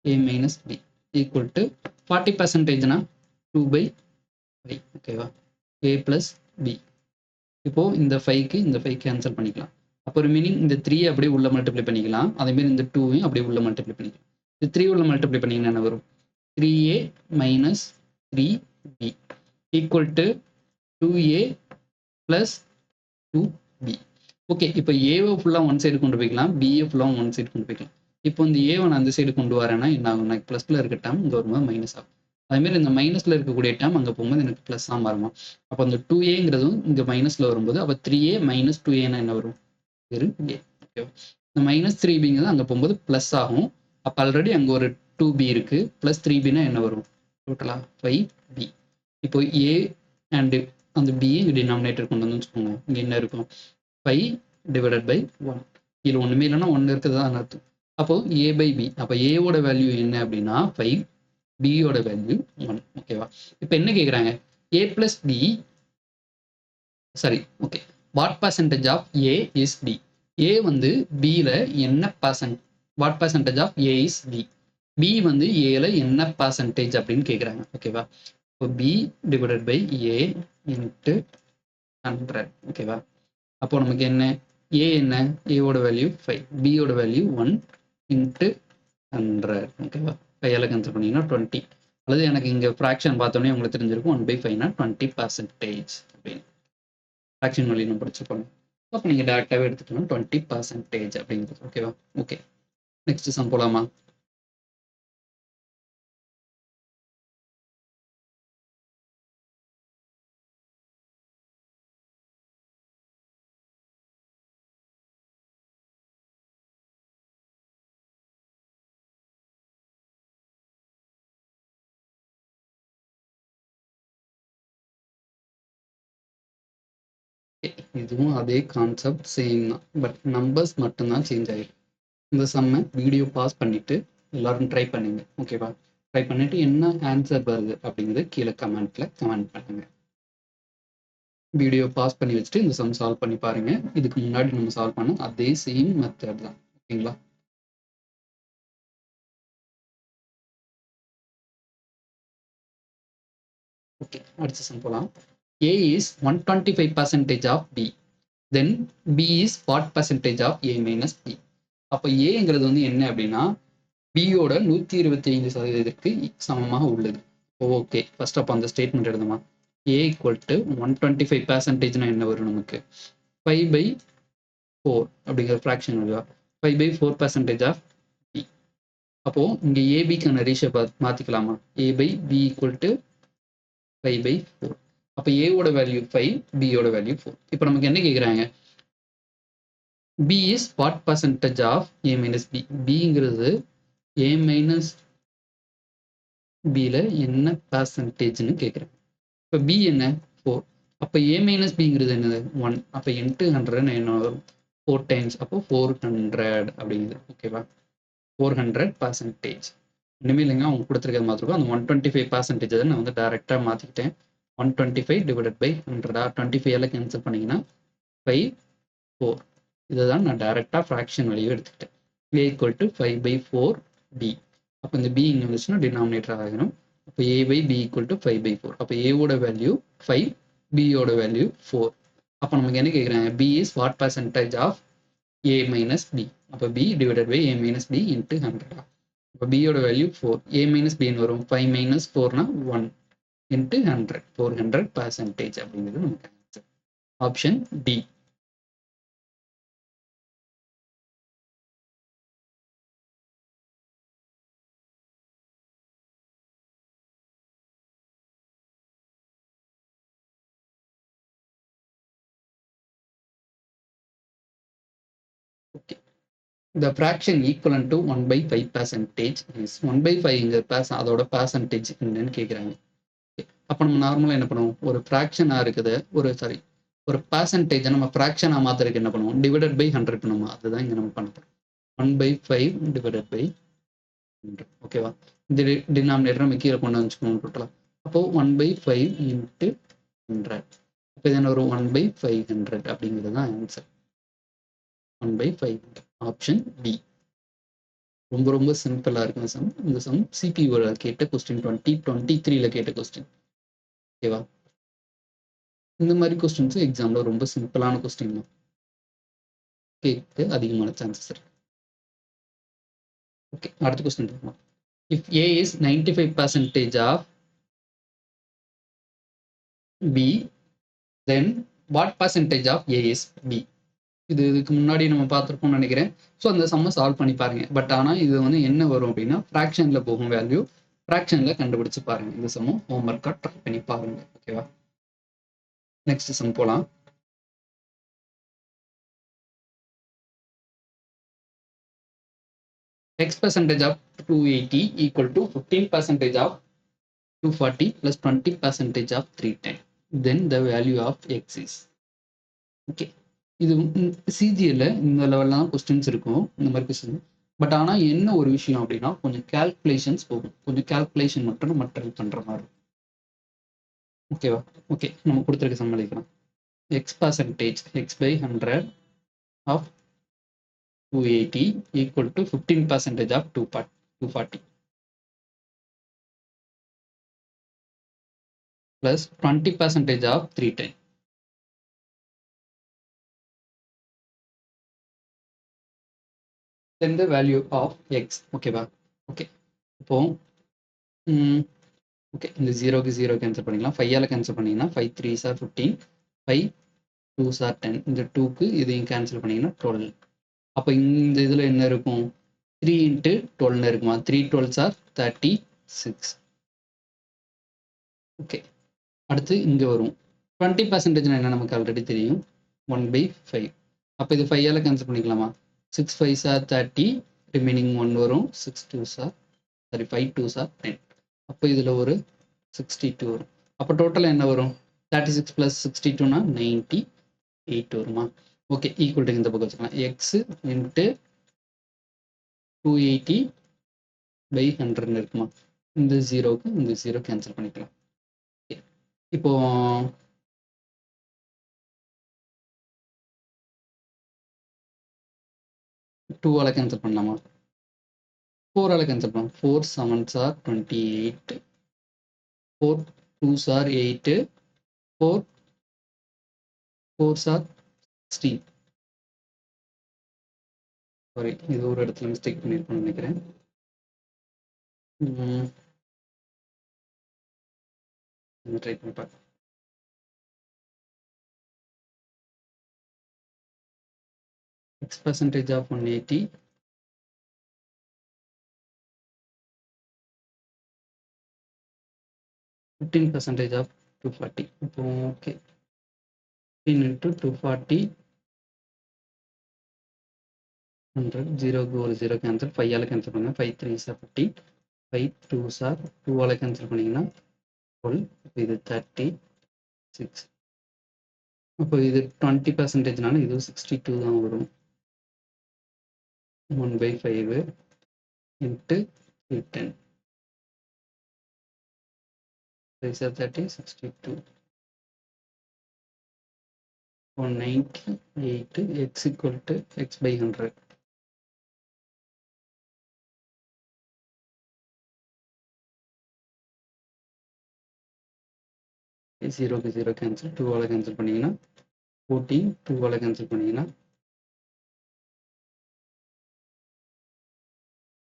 A minus B equal to 40% 2/5. ஓகேவா? A plus B. இப்போ இந்த 5க்கு இந்த 5 கேன்சல் பண்ணிக்கலாம். அப்போ ரிமைனிங் இந்த 3 அப்படியே உள்ள மல்டிப்ளை பண்ணிக்கலாம். அதேமாரி இந்த 2வையும் அப்படியே உள்ள மல்டிப்ளை பண்ணிக்கலாம். இந்த 3 உள்ள மல்டிப்ளை பண்ணிங்கன்னா என்ன வரும்? 3A minus 3B equal to 2A plus 2B. Okay, இப்போ ஏவை ஃபுல்லாக ஒன் சைடு கொண்டு போய்க்கலாம், பிஏ ஃபுல்லாக ஒன் சைடு கொண்டு போய்க்கலாம். இப்போ இந்த ஏவை நான் அந்த சைடு கொண்டு வரேன்னா என்ன ஆகும்? எனக்கு ப்ளஸில் இருக்க டேம் இங்கே வரும்போது மைனஸ் ஆகும். அதேமாரி இந்த மைனஸில் இருக்கக்கூடிய டேம் அங்கே போகும்போது எனக்கு ப்ளஸ்ஸாக மாறுமா? அப்போ அந்த 2ஏங்கிறதும் இங்கே மைனஸில் வரும்போது அப்போ 3A மைனஸ் 2ஏன்னா என்ன வரும்? வெறும் A. ஓகேவா? இந்த மைனஸ் 3பிங்கிறது அங்கே போகும்போது ப்ளஸ் ஆகும். அப்போ ஆல்ரெடி அங்கே ஒரு 2B இருக்குது, ப்ளஸ் 3பின்னா என்ன வரும்? டோட்டலாக 5B. இப்போ A அண்டு அந்த பிஏ இங்கே டினாமினேட்டர் கொண்டு வந்து வச்சுக்கோங்க. இங்கே என்ன இருக்கும்? 5 டிவைடட் பை 1. இதில் ஒன்றுமே இல்லைன்னா 1 இருக்கிறது தான் அர்த்தம். அப்போ A/B. அப்போ ஏவோட வேல்யூ என்ன அப்படின்னா 5, பியோட வேல்யூ 1. ஓகேவா? இப்போ என்ன கேட்குறாங்க? A plus B, sorry, okay, what percentage of A is B. A வந்து Bல என்ன percent, what percentage of A is B. B வந்து Aல என்ன பர்சன்டேஜ் அப்படின்னு கேட்குறாங்க. ஓகேவா? இப்போ B divided by A into 100. ஓகேவா? அப்போ நமக்கு என்ன? A என்ன? ஏவோட வேல்யூ 5, பியோட வேல்யூ 1 இன்ட்டு 100. ஓகேவா? 5ஆல் கேன்சல் பண்ணிங்கன்னா 20. அல்லது எனக்கு இங்கே ஃப்ராக்ஷன் பார்த்தோன்னே உங்களுக்கு தெரிஞ்சிருக்கும் 1/5னா 20% அப்படின்னு ஃப்ராக்ஷன் வேல்யூ நம்ம படிச்சிருப்போம். அப்போ நீங்கள் டேரெக்டாகவே எடுத்துக்கணும் 20% அப்படிங்கிறது. ஓகேவா? ஓகே, நெக்ஸ்ட் சம் போகலாமா? இதுவும் அதே கான்செப்ட் சேம் தான், பட் நம்பர்ஸ் மட்டும்தான் சேஞ்ச் ஆகிடும். இந்த சம்மை வீடியோ பாஸ் பண்ணிவிட்டு எல்லோரும் ட்ரை பண்ணுங்க. ஓகேவா? ட்ரை பண்ணிவிட்டு என்ன ஆன்சர் வருது அப்படிங்கிறது கீழே கமெண்ட் பண்ணுங்கள். வீடியோ பாஸ் பண்ணி வச்சுட்டு இந்த சம் சால்வ் பண்ணி பாருங்கள். இதுக்கு முன்னாடி நம்ம சால்வ் பண்ண அதே சேம் மெத்தட் தான். ஓகேங்களா? ஓகே, அடுத்த சம் போகலாம். A is 125% of B. Then B is what percentage of A minus B? அப்போ ஏங்கிறது வந்து என்ன அப்படின்னா பியோட 125% சமமாக உள்ளது. ஓகே, ஃபர்ஸ்ட் அப்போ அந்த ஸ்டேட்மெண்ட் எழுதுமா. A equal to 125%னா என்ன வரும் நமக்கு? 5/4 அப்படிங்கிற ஃப்ராக்ஷன் வருவா. 5/4% ஆஃப் B. அப்போ இங்க ஏபிக்கான ரேஷியோ மாத்திக்கலாமா? A/B equal to 5/4. அப்போ ஏவோட வேல்யூ 5, பியோட வேல்யூ 4. இப்போ நமக்கு என்ன கேட்குறாங்க? B is what percentage of A minus B? Bங்கிறது A minus Bல என்ன பர்சன்டேஜ்னு கேட்குறேன். இப்போ B என்ன? 4. அப்போ A minus Bங்கிறது என்னது? 1. அப்போ இன்ட்டு 100 என்ன வரும்? 4 டைம்ஸ். அப்போ 400 அப்படிங்குது. ஓகேவா? 400%. இனிமேல் இல்லைங்க அவங்க கொடுத்துருக்கிறது மாத்திருக்கோம். அந்த 125% நான் வந்து டைரெக்டாக மாற்றிக்கிட்டேன். 125 டிவைடட் பை 100. 25 கேன்சல் பண்ணிங்கன்னா 5, 4. இதை தான் நான் டைரெக்டாக ஃப்ராக்ஷன் வழியாக எடுத்துக்கிட்டேன். A equal to 5/4 B. அப்போ இந்த B இங்கே வந்துச்சுன்னா டினாமினேட்டர் ஆகிடும். அப்போ A/B equal to 5/4. அப்போ ஏவோட வேல்யூ 5, பியோட வேல்யூ 4. அப்போ நமக்கு என்ன கேட்குறாங்க? B is what percentage of A minus B? அப்போ B divided by A minus B into 100. அப்போ பியோட வேல்யூ 4, A minus B வரும் 5 minus 4னா 1 into 100. 400% அப்படிங்கிறது நமக்கு answer. Option D. Okay. The fraction equivalent to 1/5% is 1/5 அதோட percentage என்னன்னு கேட்குறாங்க. அப்போ நம்ம நார்மலாக என்ன பண்ணுவோம்? ஒரு ஃப்ராக்ஷனாக இருக்குது, ஒரு பர்சன்டேஜை நம்ம ஃப்ராக்ஷனாக மாற்றுறதுக்கு என்ன பண்ணுவோம்? டிவைடட் பை 100 பண்ணுவோம். அதுதான் இங்கே நம்ம பண்ணுறோம். 1/5 டிவைடட் பை 100. ஓகேவா? இந்த டினாமினேட்டர் நம்ம கீழே கொண்டு வந்துச்சுக்கணும் டோட்டலாக. அப்போது 1/5 இன்ட்டு 100. இப்போ இது என்ன ஒரு 1/500 அப்படிங்கிறது தான் ஆன்சர். 1/500. Option D. ரொம்ப ரொம்ப சிம்பிளாக இருக்கும் சம். இந்த சம் சிபிஓல கேட்ட கொஸ்டின், 2023ல கேட்ட கொஸ்டின். ஓகேவா? இந்த மாதிரி கொஸ்டின்ஸ் எக்ஸாமில் ரொம்ப சிம்பிளான கொஸ்டின் தான், கேட்க அதிகமான சான்சஸ் இருக்கு. ஓகே, அடுத்த கொஸ்டின் பார்க்கலாம். If A is 95% of B, then what percentage of A is B? இதுக்கு முன்னாடி நம்ம பார்த்துருப்போம்னு நினைக்கிறேன். ஸோ அந்த சம்மை சால்வ் பண்ணி பாருங்க. பட் ஆனால் இது வந்து என்ன வரும் அப்படின்னா ஃப்ராக்ஷனில் போகும் வேல்யூ. ஃப்ராக்ஷனில் கண்டுபிடிச்சு பாருங்க. இந்த சம்மும் ஹோம்ஒர்க்காக ட்ரை பண்ணி பாருங்க. ஓகேவா? நெக்ஸ்ட் சம் போகலாம். X percentage of 280 equal to 15% of 240 plus 20% of 310. Then the value of X is. Okay, இது சிஜிஎல்ல இந்த லெவலில் தான் கொஸ்டின்ஸ் இருக்கும், இந்த மாதிரி கொஸ்டின். பட் ஆனால் என்ன ஒரு விஷயம் அப்படின்னா கொஞ்சம் கேல்குலேஷன்ஸ் போகும். கொஞ்சம் கேல்குலேஷன் மட்டும் நம்ம ட்ரை பண்ணுற மாதிரி. ஓகேவா? ஓகே, நம்ம கொடுத்துருக்க சமாளிக்கலாம். X percentage X/100 of 280 equal to 15% of 240 plus 20% of 310. Then the value of X. ஓகேவா? ஓகே, இப்போ ஓகே, இந்த 0க்கு 0 கேன்சல் பண்ணிக்கலாம். 5ஆல் கேன்சல் பண்ணிங்கன்னா 5 3s are 15, 5 2s are 10. இந்த 2க்கு இதையும் கேன்சல் பண்ணிங்கன்னா 12. அப்போ இந்த இதில் என்ன இருக்கும்? 3 into 12 இருக்குமா? 3 12s are 36. ஓகே, அடுத்து இங்கே வரும் 20% என்ன நமக்கு ஆல்ரெடி தெரியும், 1/5. அப்போ இது 5ஆல் கேன்சல் பண்ணிக்கலாமா? 6 5s are 30, ரிமைனிங் 1 வரும். 5 2s are 10. அப்போ இதில் ஒரு 62 வரும். அப்போ டோட்டலாக என்ன வரும்? 36 + 62னா 90. 8 வருமா? ஓகே. ஈக்குவல் டு இந்த பக்கம் வச்சுக்கலாம். எக்ஸ் இன்ட்டு 280/100 இருக்குமா? இந்த 0க்கு இந்த 0 கேன்சல் பண்ணிக்கலாம். ஓகே. இப்போ 2ஆல கேன்சல் பண்ணலாமா? 4ஆல கேன்சல் பண்ணலாம். 4 7s are 28. 4 2s are 8. 4 4s are 16. Sorry, இது ஒரு இடத்துல மிஸ்டேக் பண்ணியிருக்கேன்னு நினைக்கிறேன். ட்ரை பண்ணி பார்க்கலாம். X% of 180. 15% of 240. இப்போ ஓகே. 15 into 240 100. 0க்கு ஒரு 0 கேன்சல். 5ஆல கேன்சல் பண்ணுங்க. 5 3s are 15. 5 2s are 2ஆல cancel பண்ணீங்கன்னா 12. இது 36. அப்போ இது 20%னால இது 62 தான் வரும். 1/5 into 10. 5 are 30, 62. 198 x equal to x by 100. ஜீரோக்கு 0 கேன்சல். 2ஆல கேன்சல் பண்ணீங்கன்னா 14. 2ஆல கேன்சல் பண்ணீங்கன்னா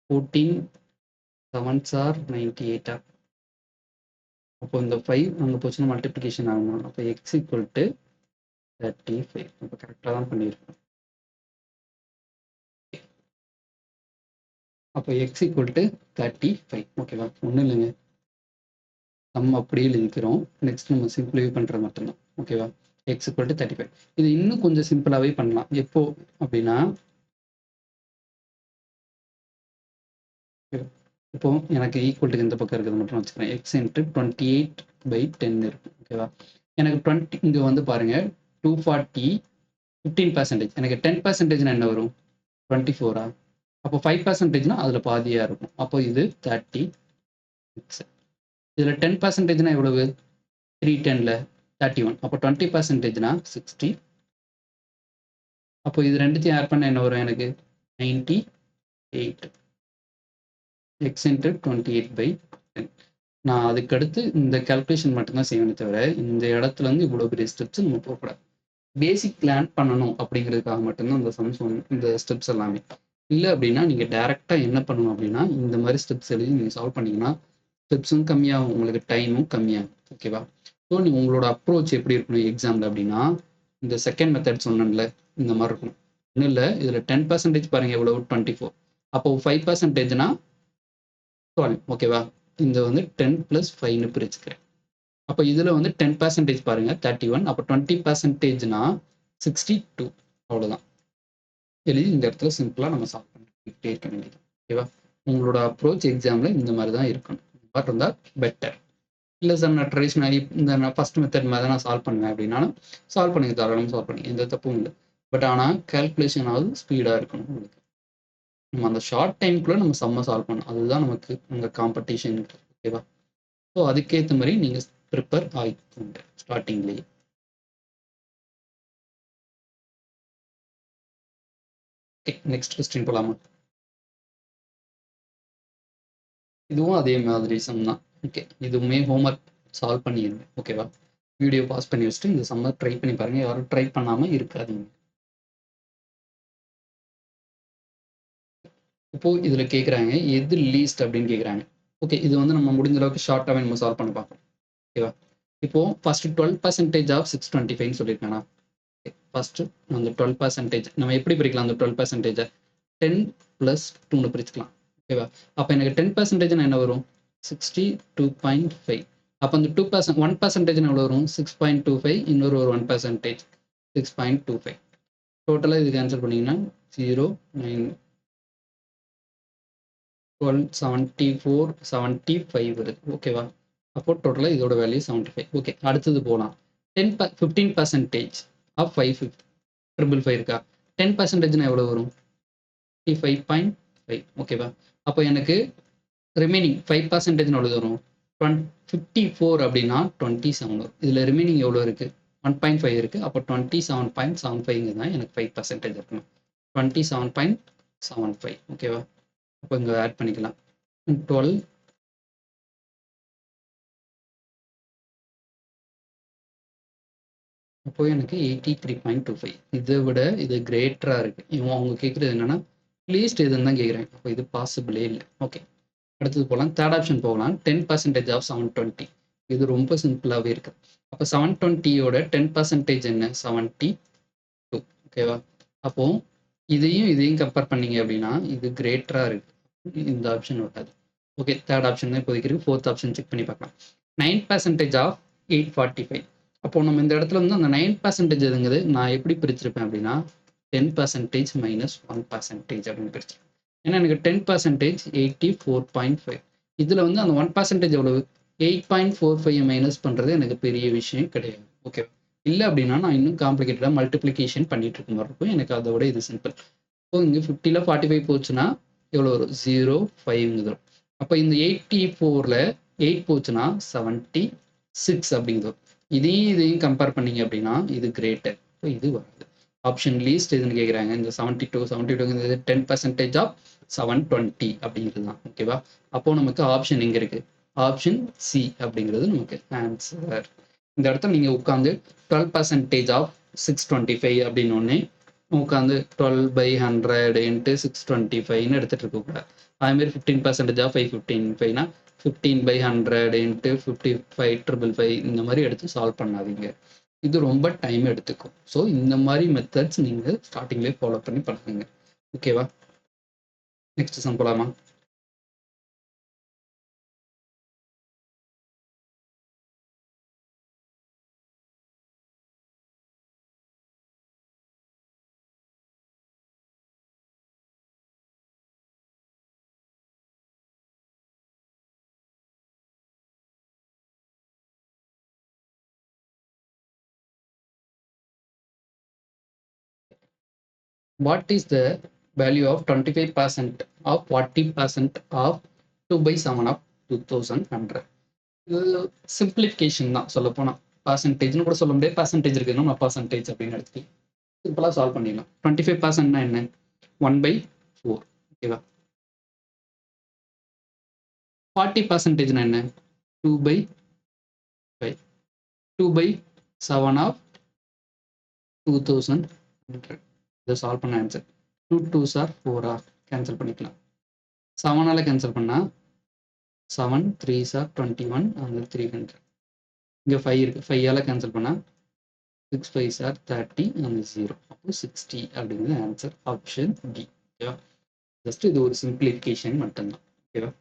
14 7s are 98. அப்போ இந்த 5 அங்கே போச்சுன்னா மல்டிப்ளிகேஷன் ஆகணும். அப்போ எக்ஸ் ஈக்குவல் டு 35. அப்போ கரெக்டாக தான் பண்ணியிருக்கோம். அப்போ எக்ஸ் ஈக்குவல் டு 35. ஓகேவா? ஒன்றும் இல்லைங்க, நம்ம அப்படியே எழுதிக்கிறோம். நெக்ஸ்ட் நம்ம சிம்பிளிஃபை பண்ணுறது மட்டும்தான். ஓகேவா? X equal to 35. இது இன்னும் கொஞ்சம் சிம்பிளாகவே பண்ணலாம். எப்போ அப்படின்னா, இப்போ எனக்கு ஈக்குவல் டு இந்த பக்கம் இருக்கிறது மட்டும் வச்சுக்கிறேன். எக்ஸ் இன்ட்டு 28/10 இருக்கும். ஓகேவா? எனக்கு 20 இங்கே வந்து பாருங்க 240 15%. எனக்கு 10%னா என்ன வரும்? 24ஆ? அப்போ 5%னா அதில் பாதியாக இருக்கும். அப்போ இது 36. இதில் 10%னா எவ்வளவு? 310ல் 31. அப்போ 20%னா 60. அப்போ இது ரெண்டுத்தையும் ஆட் பண்ண என்ன வரும் எனக்கு? 98. X into 28/10. நான் அதுக்கடுத்து இந்த கால்குலேஷன் மட்டும்தான் செய்யணும் தவிர இந்த இடத்துல இருந்து இவ்வளோ பெரிய ஸ்டெப்ஸ் நம்ம போகக்கூடாது. பேசிக் லேர்ன் பண்ணணும் அப்படிங்கிறதுக்காக மட்டும்தான் இந்த சம்ஸ் இந்த ஸ்டெப்ஸ் எல்லாமே. இல்லை அப்படின்னா நீங்கள் டேரெக்டாக என்ன பண்ணணும் அப்படின்னா இந்த மாதிரி ஸ்டெப்ஸ் எழுதி நீங்கள் சால்வ் பண்ணிங்கன்னா ஸ்டெப்ஸும் கம்மியாகும், உங்களுக்கு டைமும் கம்மியாகும். ஓகேவா? ஸோ நீங்கள் உங்களோட அப்ரோச் எப்படி இருக்கணும் எக்ஸாமில் அப்படின்னா, இந்த செகண்ட் மெத்தட் சொன்னேன்ல இந்த மாதிரி இருக்கணும். ஒன்றும் இல்லை, இதில் 10% பாருங்கள் எவ்வளோ? 24. அப்போ 5%னா 12. ஓகேவா? இந்த வந்து 10 + 5ன்னு பிரிச்சுக்கிறேன். அப்போ இதில் வந்து 10% பாருங்க 31. அப்போ 20%னா 62. அவ்வளோதான். எழுதி இந்த இடத்துல சிம்பிளாக நம்ம சால்வ் பண்ணிட்டே இருக்க வேண்டியது. ஓகேவா? உங்களோட அப்ரோச் எக்ஸாமில் இந்த மாதிரி தான் இருக்கணும். இந்த மாதிரி இருந்தால் பெட்டர். இல்லை சார் நான் ட்ரெடிஷ்னலி இந்த ஃபஸ்ட் மெத்தட் மாதிரி தான் நான் சால்வ் பண்ணுவேன் அப்படின்னாலும் சால்வ் பண்ணுங்க, தாராளமாக சால்வ் பண்ணுங்க, எந்த தப்பும் இல்லை. பட் ஆனால் கால்குலேஷன் ஆகுது ஸ்பீடாக இருக்கணும் உங்களுக்கு. நம்ம அந்த ஷார்ட் டைம்குள்ளே நம்ம செம்ம சால்வ் பண்ணணும். அதுதான் நமக்கு உங்கள் காம்படிஷன். ஓகேவா? ஸோ அதுக்கேற்ற மாதிரி நீங்கள் ப்ரிப்பேர் ஆகிக்கோங்க ஸ்டார்டிங்லேயே. ஓகே, நெக்ஸ்ட் கொஸ்டின் போகலாமா? இதுவும் அதே மாதிரி சம் தான். ஓகே, இதுவுமே ஹோம்ஒர்க் சால்வ் பண்ணிடுங்க. ஓகேவா? வீடியோ பாஸ் பண்ணி வச்சுட்டு இந்த சம்மை ட்ரை பண்ணி பாருங்கள். யாரும் ட்ரை பண்ணாமல் இருக்காதீங்க. இப்போது இதில் கேட்குறாங்க எது லீஸ்ட் அப்படின்னு கேட்குறாங்க. ஓகே, இது வந்து நம்ம முடிஞ்ச அளவுக்கு ஷார்ட்டாகவே நம்ம சால்வ் பண்ண பார்ப்போம். ஓகேவா? இப்போது ஃபஸ்ட்டு 12% ஆஃப் 625 சொல்லியிருக்கேண்ணா. ஃபஸ்ட்டு அந்த 12% நம்ம எப்படி பிரிக்கலாம்? அந்த 12% 10 + 2ன்னு பிரிச்சுக்கலாம். ஓகேவா? அப்போ எனக்கு 10%னா என்ன வரும்? 62.5. அப்போ அந்த 2% 1%னா எவ்வளோ வரும்? 6.25. இன்னொரு ஒரு 1% 6.25. டோட்டலாக இதுக்கு ஆன்சர் பண்ணிங்கன்னா 0 9 12 74 75 வருது. ஓகேவா? அப்போ டோட்டலாக இதோட வேல்யூ 75. ஓகே, அடுத்தது போகலாம். 15%. ஆஃப் 555 இருக்கா? 10% எவ்வளோ வரும்? 55.5 ஓகேவா? அப்போ எனக்கு ரிமைனிங் 5% எவ்வளோ வரும்? 54 அப்படின்னா 27 வரும். இதில் ரிமைனிங் எவ்வளோ இருக்குது? 1.5 இருக்குது. அப்போ 27.75 தான் எனக்கு 5% இருக்கணும். 27.75 ஓகேவா? அப்போ இங்கே ஆட் பண்ணிக்கலாம். 12 அப்போ எனக்கு 83.25 இதை விட இது கிரேட்டராக இருக்குது. இவங்க அவங்க கேட்குறது என்னென்னா லீஸ்ட் எதுன்னு தான் கேட்குறேன். அப்போ இது பாசிபிளே இல்லை. ஓகே, அடுத்தது போகலாம். தேர்ட் ஆப்ஷன் போகலாம். 10% ஆஃப் 720 இது ரொம்ப சிம்பிளாகவே இருக்குது. அப்போ 720யோட 10% என்ன? 72 ஓகேவா? அப்போ இதையும் கம்பேர் பண்ணீங்க அப்படின்னா இது கிரேட்டராக இருக்கு. இந்த ஆப்ஷன் வராது. ஓகே, தேர்ட் ஆப்ஷன் தான் இப்போதைக்கு இருக்கு. ஃபோர்த் ஆப்ஷன் செக் பண்ணி பார்க்கலாம். 9% ஆஃப் 845 அப்போ நம்ம இந்த இடத்துல வந்து அந்த 9% எதுங்குது நான் எப்படி பிரிச்சிருப்பேன் அப்படின்னா 10% மைனஸ் 1% அப்படின்னு பிரிச்சிருப்பேன். ஏன்னா எனக்கு 10% 84.5 இதுல வந்து அந்த 1% எவ்வளவு? 8.45 மைனஸ் பண்றது எனக்கு பெரிய விஷயம் கிடையாது. ஓகே, இல்லை அப்படின்னா நான் இன்னும் காம்ப்ளிகேட்டடா மல்டிப்ளிகேஷன் பண்ணிட்டு இருக்க மாதிரி இருக்கும். எனக்கு அதை விட இது சிம்பிள். இப்போ இங்கே 50ல் 45 போச்சுன்னா எவ்வளோ வரும்? 0.5 வரும். அப்போ இந்த 84ல் 8 போச்சுன்னா 76 அப்படிங்கிறது. இதையும் கம்பேர் பண்ணீங்க அப்படின்னா இது கிரேட்டர். இப்போ இது வராது. ஆப்ஷன் லீஸ்ட் எதுன்னு கேட்குறாங்க. இந்த 72 10% ஆஃப் 720 அப்படிங்கிறது தான். ஓகேவா? அப்போ நமக்கு ஆப்ஷன் எங்கே இருக்கு? ஆப்ஷன் சி அப்படிங்கிறது நமக்கு ஆன்சர். இந்த இடத்துல நீங்க உட்காந்து 12% ஆஃப் 625 அப்படின்னு ஒன்னே உட்காந்து 12/100 இன்ட்டு 625 எடுத்துட்டு இருக்க கூடாது. அதே மாதிரி 15% ஆஃப் 515 15/100 இன்ட்டு 55 இந்த மாதிரி எடுத்து சால்வ் பண்ணாதீங்க. இது ரொம்ப டைம் எடுத்துக்கும். ஸோ இந்த மாதிரி மெத்தட்ஸ் நீங்க ஸ்டார்டிங்லேயே ஃபாலோ பண்ணி பண்ணுங்க. ஓகேவா? நெக்ஸ்ட் சம் போலாமா? What is the value of 25% of 40% of 2/7 of 2100? இது சிம்பிளிஃபிகேஷன் தான் சொல்ல போனா. பர்சன்டேஜ்னு கூட சொல்ல முடியாது. பர்சன்டேஜ் இருக்குதுன்னா நம்ம பர்சன்டேஜ் அப்படின்னு எடுத்து சிம்பிளா சால்வ் பண்ணிடலாம். 25% என்ன? 1/4 ஓகேவா? 40% என்ன? 2/5 2/7 ஆஃப் 2100 இதை சால்வ் பண்ண ஆன்சர் 2 2s are 4 கேன்சல் பண்ணிக்கலாம். 7ஆல கேன்சல் பண்ணா 7 3s are 21 and 300 இங்க 5 இருக்கு. 5ஆல கேன்சல் பண்ணா 6 5s are 30 and 0 அப்போ 60 அப்படிங்கிறது ஆன்சர் ஆப்ஷன் டி. ஓகேவா? ஜஸ்ட் இது ஒரு சிம்பிளிஃபிகேஷன் மட்டும்தான். ஓகேவா?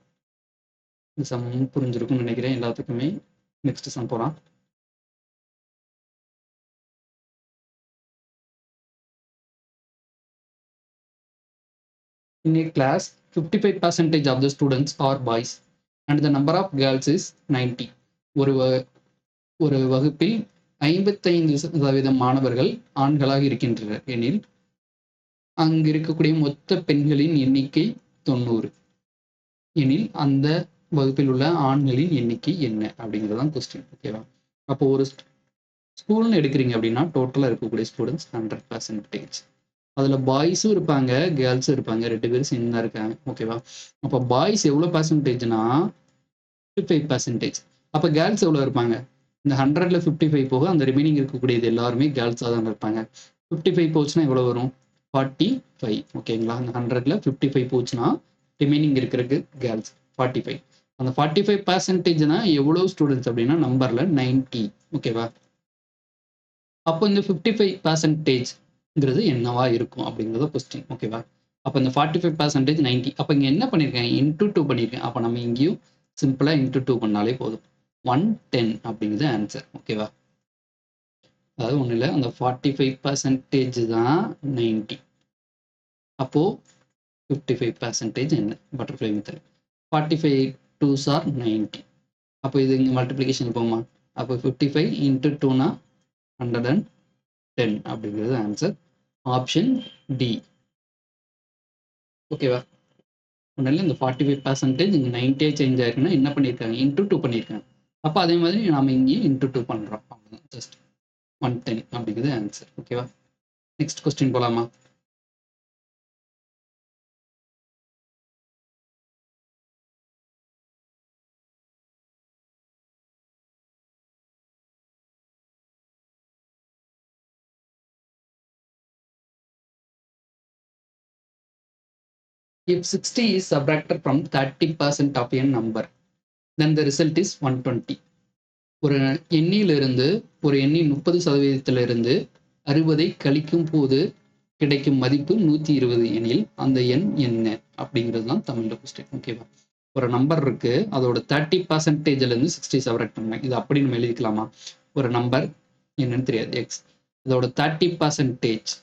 இந்த சம் புரிஞ்சிருக்கும்னு நினைக்கிறேன் எல்லாத்துக்குமே. நெக்ஸ்ட் சம் போலாம். In a class, 55% of the students are boys and the number of girls is 90. ஒரு வகுப்பில் 55% மாணவர்கள் ஆண்களாக இருக்கின்றனர் எனில் அங்கு இருக்கக்கூடிய மொத்த பெண்களின் எண்ணிக்கை 90 எனில் அந்த வகுப்பில் உள்ள ஆண்களின் எண்ணிக்கை என்ன அப்படிங்கிறதான் கொஸ்டின். ஓகேவா? அப்போ ஒரு ஸ்கூல்னு எடுக்கிறீங்க அப்படின்னா டோட்டலாக இருக்கக்கூடிய ஸ்டூடெண்ட்ஸ் 100%. அதில் பாய்ஸும் இருப்பாங்க கேர்ள்ஸும் இருப்பாங்க. 2 பேரும் சேர்ந்து தான் இருக்காங்க. ஓகேவா? அப்போ பாய்ஸ் எவ்வளோ பர்சன்டேஜ்னா 55%. அப்போ கேர்ள்ஸ் எவ்வளோ இருப்பாங்க? இந்த 100ல் 55 போக அந்த ரிமைனிங் இருக்கக்கூடியது எல்லாருமே கேர்ள்ஸாக தான் இருப்பாங்க. 55 போச்சுன்னா எவ்வளோ வரும்? 45 ஓகேங்களா? அந்த 100ல் 55 போச்சுன்னா ரிமைனிங் இருக்கிறதுக்கு கேர்ள்ஸ் 45. அந்த 45%னா எவ்வளோ ஸ்டூடெண்ட்ஸ் அப்படின்னா நம்பரில் 90. ஓகேவா? அப்போ இந்த 55%ங்கிறது என்னவா இருக்கும் அப்படிங்கிறத கொஸ்டின். ஓகேவா? அப்போ இந்த 45% 90. அப்போ இங்கே என்ன பண்ணியிருக்கேன்? இன்டூ 2 பண்ணியிருக்கேன். அப்போ நம்ம இங்கேயும் சிம்பிளாக இன்டூ 2 பண்ணாலே போதும். 110 அப்படிங்கிறது ஆன்சர். ஓகேவா? அதாவது ஒன்றும் இல்லை, அந்த 45% தான் 90. அப்போ 55% என்ன? Butterfly method. 45 2s are 90. அப்போ இது இங்கே மல்டிப்ளிகேஷன் போகுமா? அப்போ 55 இன்டூ 2னா 110 10 அப்படிங்கிறது ஆன்சர். Option D. ஓகேவா? ஒன்றும் இந்த 45% இங்கே 90 சேஞ்ச் ஆயிருக்குன்னா என்ன பண்ணியிருக்காங்க, இன்டூ 2 பண்ணியிருக்காங்க. அப்போ அதே மாதிரி நாம இங்கேயும் இன்டூ 2 பண்ணுறோம். அவ்வளோதான், ஜஸ்ட் 110 அப்படிங்கிறது ஆன்சர். ஓகேவா? நெக்ஸ்ட் கொஸ்டின் போலாமா? If 60 is subtracted from 30% of a number, then the result is 120. ஒரு எண்ணிலிருந்து ஒரு எண்ணின் 30% 60 கழிக்கும் போது கிடைக்கும் மதிப்பு 120 எனில் அந்த எண் என்ன அப்படிங்கிறது தான் தமிழ்ல கொஸ்டின். ஓகேவா? ஒரு நம்பர் இருக்கு, அதோட 30%லேருந்து 60 சப்ராக்ட் பண்ணுங்க. இது அப்படி நம்ம எழுதிக்கலாமா? ஒரு நம்பர் என்னன்னு தெரியாது, எக்ஸ், அதோட 30%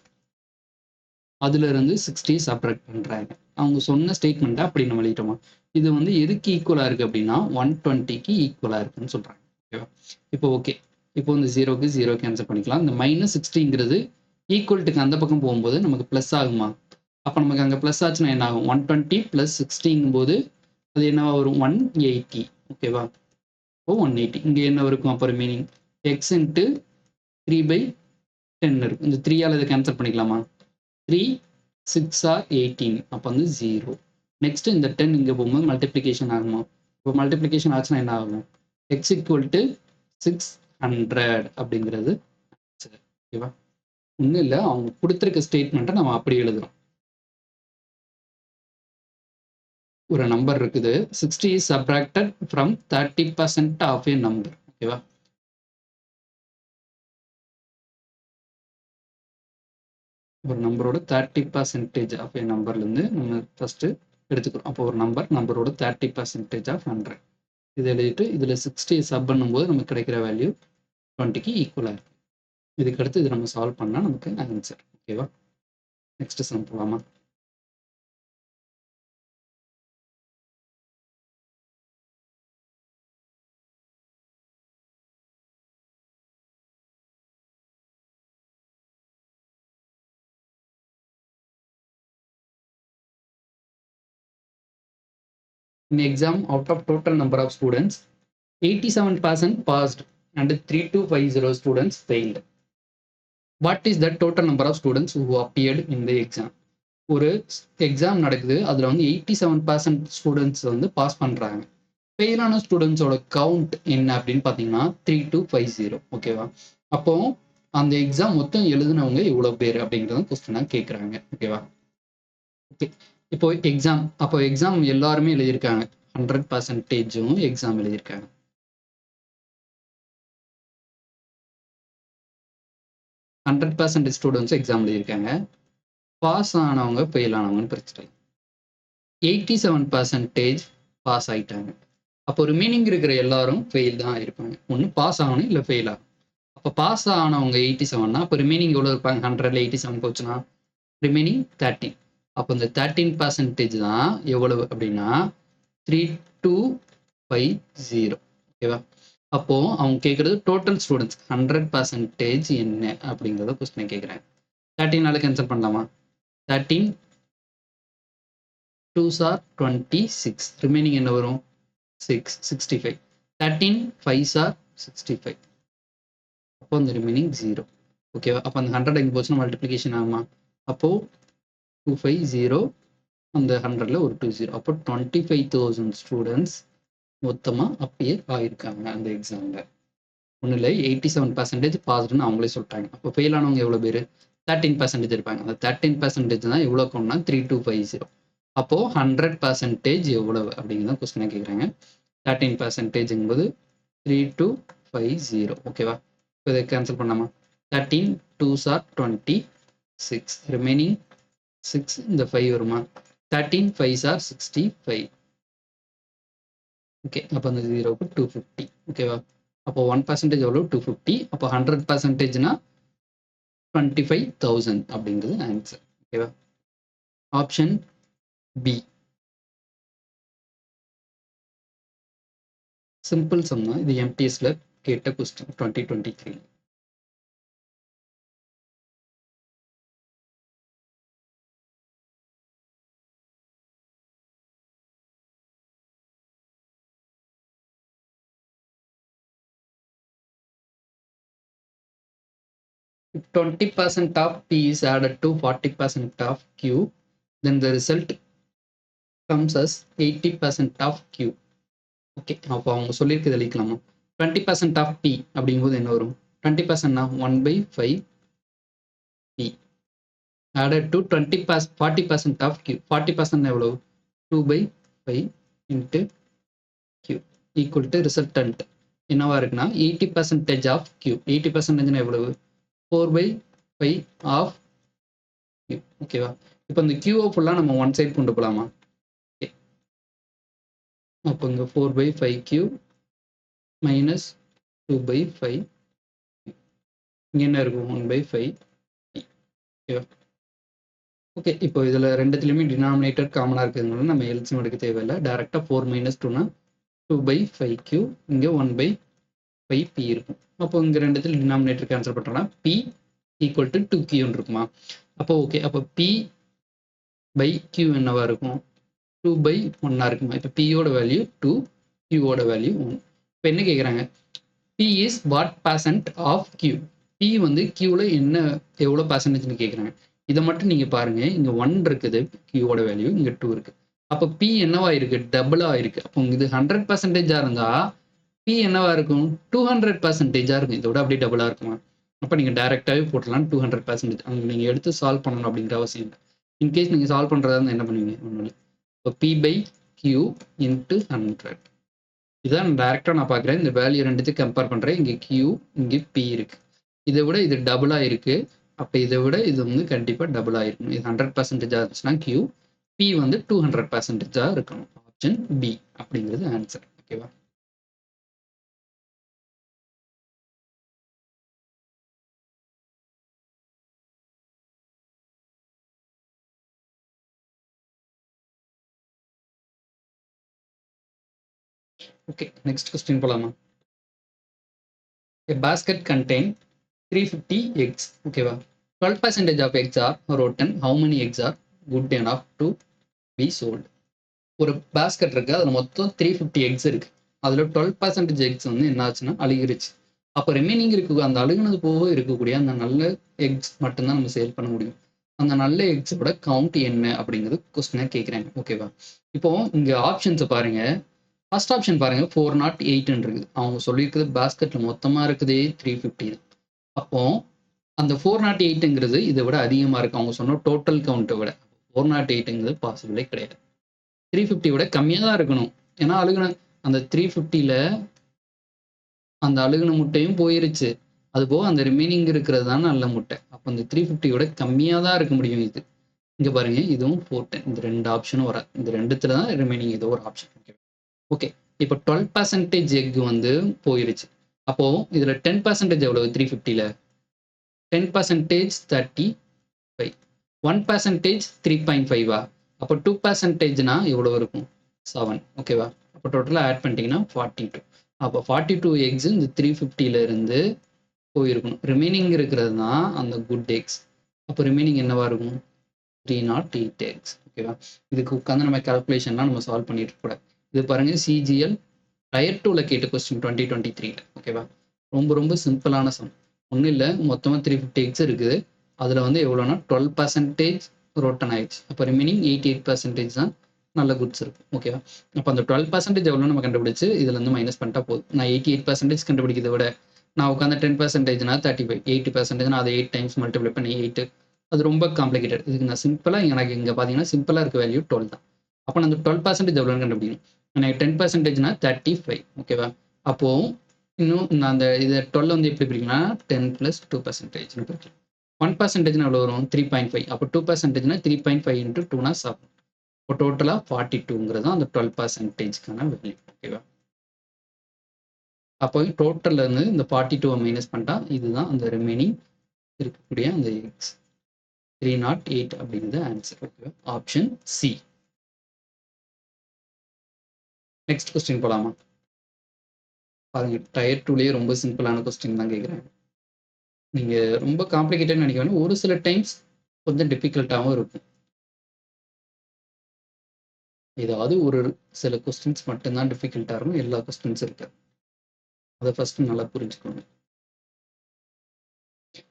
அதுல இருந்து 60 சப்ராக்ட் பண்றாங்க. அவங்க சொன்ன ஸ்டேட்மெண்ட்டை அப்படி நம்ம எழுதிட்டோமா? இது வந்து எதுக்கு ஈக்குவலா இருக்கு அப்படின்னா 120க்கு ஈக்குவலா இருக்குன்னு சொல்றாங்க. ஓகேவா? இப்போ ஓகே, இப்போ இந்த 0க்கு 0 கேன்சல் பண்ணிக்கலாம். இந்த -60ங்கிறது ஈக்குவல்ட்டுக்கு அந்த பக்கம் போகும்போது நமக்கு ப்ளஸ் ஆகுமா? அப்போ நமக்கு அங்கே ப்ளஸ் ஆச்சுன்னா என்ன ஆகும்? 120 + 60ங்கும் போது அது என்னவா வரும்? 180. ஓகேவா? இப்போ 180 இங்கே என்ன இருக்கும்? அப்போ மீனிங் எக்ஸ் இன்ட்டு 3/10 இருக்கும். இந்த 3ஆல் இதை கேன்சல் பண்ணிக்கலாமா? 3 6 ஆர் 18. அப்போ வந்து 0. நெக்ஸ்ட் இந்த 10 இங்கே போகும்போது மல்டிப்ளிகேஷன் ஆகுமா? இப்போ மல்டிப்ளிகேஷன் ஆச்சுன்னா என்ன ஆகும்? எக்ஸ் ஈக்குவல் டு 600 அப்படிங்கிறது. ஓகேவா? ஒன்றும் இல்லை, அவங்க கொடுத்துருக்க ஸ்டேட்மெண்ட்டை நம்ம அப்படி எழுதுறோம். ஒரு நம்பர் இருக்குது, 60 is subtracted from 30% of a number. ஓகேவா? ஒரு நம்பரோட 30% ஆஃப் ஏ நம்பர்லேருந்து நம்ம ஃபர்ஸ்ட் எடுத்துக்கிறோம். அப்போ ஒரு நம்பரோட 30% ஆஃப் 100 இதை எழுதிட்டு இதில் 60 சப் பண்ணும்போது நமக்கு கிடைக்கிற வேல்யூ 20க்கு ஈக்குவலாக இருக்கும். இதுக்கு அடுத்து இது நம்ம சால்வ் பண்ணால் நமக்கு ஆன்சர். ஓகேவா? நெக்ஸ்ட் சம் போகலாமா? In exam, out of total number of students, 87% passed and 3250 students failed. What is the total number of students who appeared in the exam? ஒரு எக்ஸாம் நடக்குது, அதில் வந்து 87% ஸ்டூடெண்ட்ஸ் வந்து பாஸ் பண்ணுறாங்க. ஃபெயிலான ஸ்டூடெண்ட்ஸோட கவுண்ட் என்ன அப்படின்னு பார்த்தீங்கன்னா 3250. ஓகேவா? அப்போ அந்த எக்ஸாம் மொத்தம் எழுதுனவங்க இவ்வளோ பேர் அப்படிங்கிறத கொஸ்டினாக கேட்குறாங்க. ஓகேவா? ஓகே, இப்போ எக்ஸாம் எல்லாருமே எழுதியிருக்காங்க, 100%ம் எக்ஸாம் எழுதியிருக்காங்க. 100% ஸ்டூடெண்ட்ஸ் எக்ஸாம் எழுதியிருக்காங்க. பாஸ் ஆனவங்க ஃபெயில் ஆனவங்கன்னு பிரச்சனை. 87% பாஸ் ஆயிட்டாங்க. அப்போ ரிமைனிங் இருக்கிற எல்லாரும் ஃபெயில் தான் இருப்பாங்க. ஒன்று பாஸ் ஆகணும், இல்லை ஃபெயில் ஆகும். அப்போ பாஸ் ஆனவங்க 87னா அப்போ ரிமைனிங் எவ்வளோ இருப்பாங்க? 100ல் 87 போச்சுன்னா ரிமைனிங் 13. அப்போ இந்த 13% தான் எவ்வளவு அப்படின்னா 3250. ஓகேவா? அப்போ அவங்க கேட்கறது டோட்டல் ஸ்டூடெண்ட்ஸ் 100% என்ன அப்படிங்கிறத கொஸ்டின் கேட்குறாங்க. 13ஆல கேன்சல் பண்ணலாமா? 13 2s are 26. ரிமைனிங் என்ன வரும்? 65. 13 5s are 65. அப்போ அந்த ரிமைனிங் 0. ஓகேவா? அப்போ அந்த 100 எங்கே போச்சுன்னா மல்டிப்ளிகேஷன் ஆகுமா? அப்போ 250 அந்த 100ல ஒரு 20. அப்போ 25,000 ஸ்டூடெண்ட்ஸ் மொத்தமாக அப்பியர் ஆயிருக்காங்க அந்த எக்ஸாமில். ஒன்றும் இல்லை, 87% பாஸ்டுன்னு அவங்களே சொல்லிட்டாங்க. அப்போ ஃபெயில் ஆனவங்க எவ்வளோ பேர்? 13% இருப்பாங்க. அந்த 13% தான் எவ்வளோ கவுண்ட்னா 3250. அப்போ 100% எவ்வளவு அப்படிங்கிறத கொஸ்டினாக கேட்குறாங்க. 13%ங்கும்போது 3250. ஓகேவா? இப்போ இதை கேன்சல் பண்ணலாமா? 13 2s are 26. ரிமைனிங் 6 இந்த 5 வருமா? 13 5s are 65. ஓகே, அப்போ அந்த 0க்கு 250. ஓகேவா? அப்போ 1% எவ்வளோ? 250. அப்போ 100%னா 25,000 அப்படிங்கிறது ஆன்சர். ஓகேவா? Option B. சிம்பிள் சம் தான் இது. எம்டிஎஸ்ல கேட்ட question 2023. If 20% of P is added to 40% of Q, then the result comes as 80% of Q. Okay, அப்போ அவங்க சொல்லியிருக்கிறது எழுதிக்கலாமா? 20% ஆஃப் பி அப்படிங்கும்போது என்ன வரும்? 20%னா 1/5 B added to 40% of Q. 40% எவ்வளவு? 2/5 into Q equal to resultant என்னவா இருக்குன்னா 80% of Q. 80% எவ்வளவு? 4/5 of Q. ஓகேவா? இப்போ இந்த Q ஃபுல்லா நம்ம ஒன் சைடு கொண்டு போலாமா? அப்போ இங்க 4/5Q minus 2/5. இங்க என்ன இருக்கும்? 1/5. ஓகேவா? ஓகே, இப்போ இதுல ரெண்டுத்துலயுமே டினாமினேட்டர் காமனா இருக்கிறதுனால நம்ம எல்சிஎம் எடுக்க தேவையில்லை. டைரக்டா 4 - 2னா 2/5Q, இங்க 1/5P இருக்கும். அப்போ இங்க ரெண்டுத்துல டினாமினேட்டர் கேன்சல் பண்றோம்னா P ஈக்குவல் டு 2Q இருக்குமா? அப்போ ஓகே, அப்போ P/Q என்னவா இருக்கும்? 2/1 இருக்குமா? இப்போ P-யோட வேல்யூ 2, Q-ஓட வேல்யூ 1. இப்போ என்ன கேட்குறாங்க? P is what percent of Q? P வந்து Qல என்ன எவ்வளோ பர்சன்டேஜ்னு கேட்குறாங்க. இதை மட்டும் நீங்க பாருங்க, இங்க 1 இருக்குது Q-ஓட வேல்யூ, இங்க 2 இருக்கு. அப்போ P என்னவா இருக்கு? டபுளா இருக்கு. அப்போ இது 100% இருந்தா P என்னவா இருக்கும்? 200% இருக்கும். இதோட அப்படியே டபுளா இருக்குமா? அப்போ நீங்க டைரக்டாவே போட்டுலாம் 200%. அங்க நீங்க எடுத்து சால்வ் பண்ணணும் அப்படிங்கிற அவசியம் இல்லை. இன்கேஸ் நீங்க சால்வ் பண்றதா இருந்தா என்ன பண்ணுவீங்க? ஒன்றும். இப்போ P/Q into 100. இதான் டைரக்டா நான் பார்க்குறேன். இந்த வேல்யூ ரெண்டுத்தையும் கம்பேர் பண்றேன். இங்க Q, இங்க P இருக்கு. இதை விட இது டபுளா இருக்கு. அப்ப இதை விட இது வந்து கண்டிப்பா டபுள் ஆயிருக்கும். இது 100% இருந்துச்சுன்னா Q, P வந்து 200% இருக்கணும். ஆப்ஷன் B அப்படிங்கிறது ஆன்சர். ஓகேவா? ஓகே, நெக்ஸ்ட் கொஸ்டின் போலாமா? A basket contain 350 eggs. ஓகேவா? 12% of eggs are rotten. How many eggs are good enough to be sold? ஒரு பேஸ்கெட் இருக்கு. அதுல மொத்தம் 350 எக்ஸ் இருக்கு. அதுல 12% எக்ஸ் வந்து என்ன ஆச்சுன்னா அழுகிருச்சு. அப்போ ரிமைனிங் இருக்கு அந்த அழுகுனது போக இருக்கக்கூடிய அந்த நல்ல எக்ஸ் மட்டும்தான் நம்ம சேல் பண்ண முடியும். அந்த நல்ல எக்ஸோட கவுண்ட் என்ன அப்படிங்கிறது கொஸ்டினா கேட்குறாங்க. ஓகேவா? இப்போ இங்க ஆப்ஷன்ஸை பாருங்க. ஃபர்ஸ்ட் ஆப்ஷன் பாருங்க, 408 இருக்குது. அவங்க சொல்லியிருக்கிறது பேஸ்கெட்ல மொத்தமா இருக்குதே 350 தான். அப்போ அந்த 408ங்கிறது இதை விட அதிகமா இருக்கு. அவங்க சொன்ன டோட்டல் கவுண்ட்டை விட 408ங்கிறது பாசிபிளே கிடையாது. 350 விட கம்மியாக தான் இருக்கணும். ஏன்னா அழுகுன அந்த 350ல அந்த அழுகுன முட்டையும் போயிருச்சு. அது போக அந்த ரிமைனிங் இருக்கிறது தான் நல்ல முட்டை. அப்போ அந்த 350 விட கம்மியாக தான் இருக்க முடியும் இது. இங்க பாருங்க, இதுவும் 410. இந்த ரெண்டு ஆப்ஷனும் வராது. இந்த ரெண்டுத்துல தான் ரிமைனிங் ஏதோ ஒரு ஆப்ஷன். ஓகே, இப்போ 12% எக் வந்து போயிருச்சு. அப்போ இதுல 10% எவ்வளவு? 350ல 10% 35, 1% 3.5. அப்போ 2%னா எவ்வளவு இருக்கும்? 7. ஓகேவா? அப்போ டோட்டலாக ஆட் பண்ணிட்டீங்கன்னா 42. அப்போ 42 எக்ஸ் இந்த 350ல இருந்து போயிருக்கணும். ரிமைனிங் இருக்கிறது தான் அந்த குட் எக்ஸ். அப்போ ரிமைனிங் என்னவா இருக்கும்? 308 எக்ஸ். ஓகேவா? இதுக்கு உட்காந்து நம்ம கால்குலேஷன்லாம் நம்ம சால்வ் பண்ணிட்டு கூட. இது பாருங்க, சிஜிஎல் டயர் 2ல கேட்ட கொஸ்டின் 2023. ஓகேவா? ரொம்ப ரொம்ப சிம்பிளான சம். ஒன்றும் இல்லை, மொத்தமாக 350 எக்ஸ் இருக்குது. அதில் வந்து எவ்வளோனா 12% ரோட்டன் ஆயிடுச்சு. அப்போ ரிமைனிங் 88% தான் நல்ல குட்ஸ் இருக்கும். ஓகேவா? அப்போ அந்த 12% எவ்வளோ நம்ம கண்டுபிடிச்சு இதுல இருந்து மைனஸ் பண்ணிட்டா போதும். நான் 88% கண்டுபிடிக்கிறத விட நான் உட்காந்து 10%னா 35, 80%னா அதை 8 டைம்ஸ் மல்டிப்ளை பண்ணி 8. அது ரொம்ப காம்ப்ளிகேட்டட். இதுக்கு நான் சிம்பிளா எனக்கு இங்க பாத்தீங்கன்னா சிம்பிளா இருக்க வேல்யூ 12 தான். அப்போ நான் அந்த 12% எவ்வளோன்னு கண்டுபிடிக்கணும். எனக்கு 10%னா 35. ஓகேவா? அப்போ இன்னும் நான் அந்த இதை 12 வந்து எப்படி பிரிக்கணும்னா 10 + 2%ன்னு பிரிக்கலாம். 1%னா எவ்வளோ வரும்? 3.5. அப்போ 2%னா 3.5 × 2னா 7. இப்போ டோட்டலா 42ங்கிறது தான் அந்த 12%க்கான வேல்யூ. ஓகேவா? அப்போ டோட்டல்ல இருந்து இந்த 42 மைனஸ் பண்ணிட்டா இதுதான் அந்த ரிமைனிங் இருக்கக்கூடிய அந்த எக்ஸ். 308 அப்படிங்கிறது ஆன்சர். ஓகேவா? Option C. நெக்ஸ்ட் கொஸ்டின் போலாமா? பாருங்க, டயர் 2லயே ரொம்ப சிம்பிளான கொஸ்டின் தான் கேட்குறாங்க. நீங்க ரொம்ப காம்ப்ளிகேட்டட் நினைக்க வேண்டாம். ஒரு சில டைம்ஸ் கொஞ்சம் டிஃபிகல்ட்டாகவும் இருக்கும். ஏதாவது ஒரு சில கொஸ்டின்ஸ் மட்டும்தான் டிஃபிகல்ட்டா இருக்கும். எல்லா கொஸ்டின்ஸும் இருக்காது. அதை ஃபர்ஸ்ட் நல்லா புரிஞ்சுக்கணும்.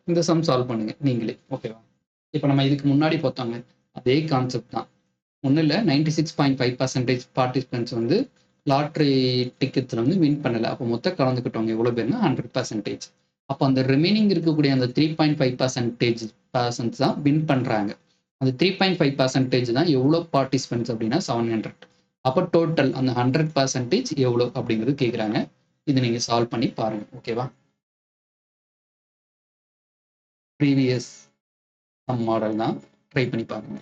இந்த சம் சால்வ் பண்ணுங்க நீங்களே. ஓகேவா? இப்போ நம்ம இதுக்கு முன்னாடி பார்த்தாங்க அதே கான்செப்ட் தான். ஒன்றும் இல்லை, 96.5% பார்ட்டிசிபென்ட்ஸ் வந்து லாட்ரி டிக்கெட்ஸில் வந்து வின் பண்ணலை. அப்போ மொத்தம் கலந்துக்கிட்டவங்க எவ்வளோ பேர்னா 100%. அப்போ அந்த ரிமைனிங் இருக்கக்கூடிய அந்த 3.5% தான் வின் பண்ணுறாங்க. அந்த 3.5% தான் எவ்வளோ பார்ட்டிசிபென்ட்ஸ் அப்படின்னா 700. அப்போ டோட்டல் அந்த 100% எவ்வளோ அப்படிங்கிறது கேட்குறாங்க. இது நீங்கள் சால்வ் பண்ணி பாருங்க. ஓகேவா? ப்ரீவியஸ் சம் மாடல் தான், ட்ரை பண்ணி பாருங்க.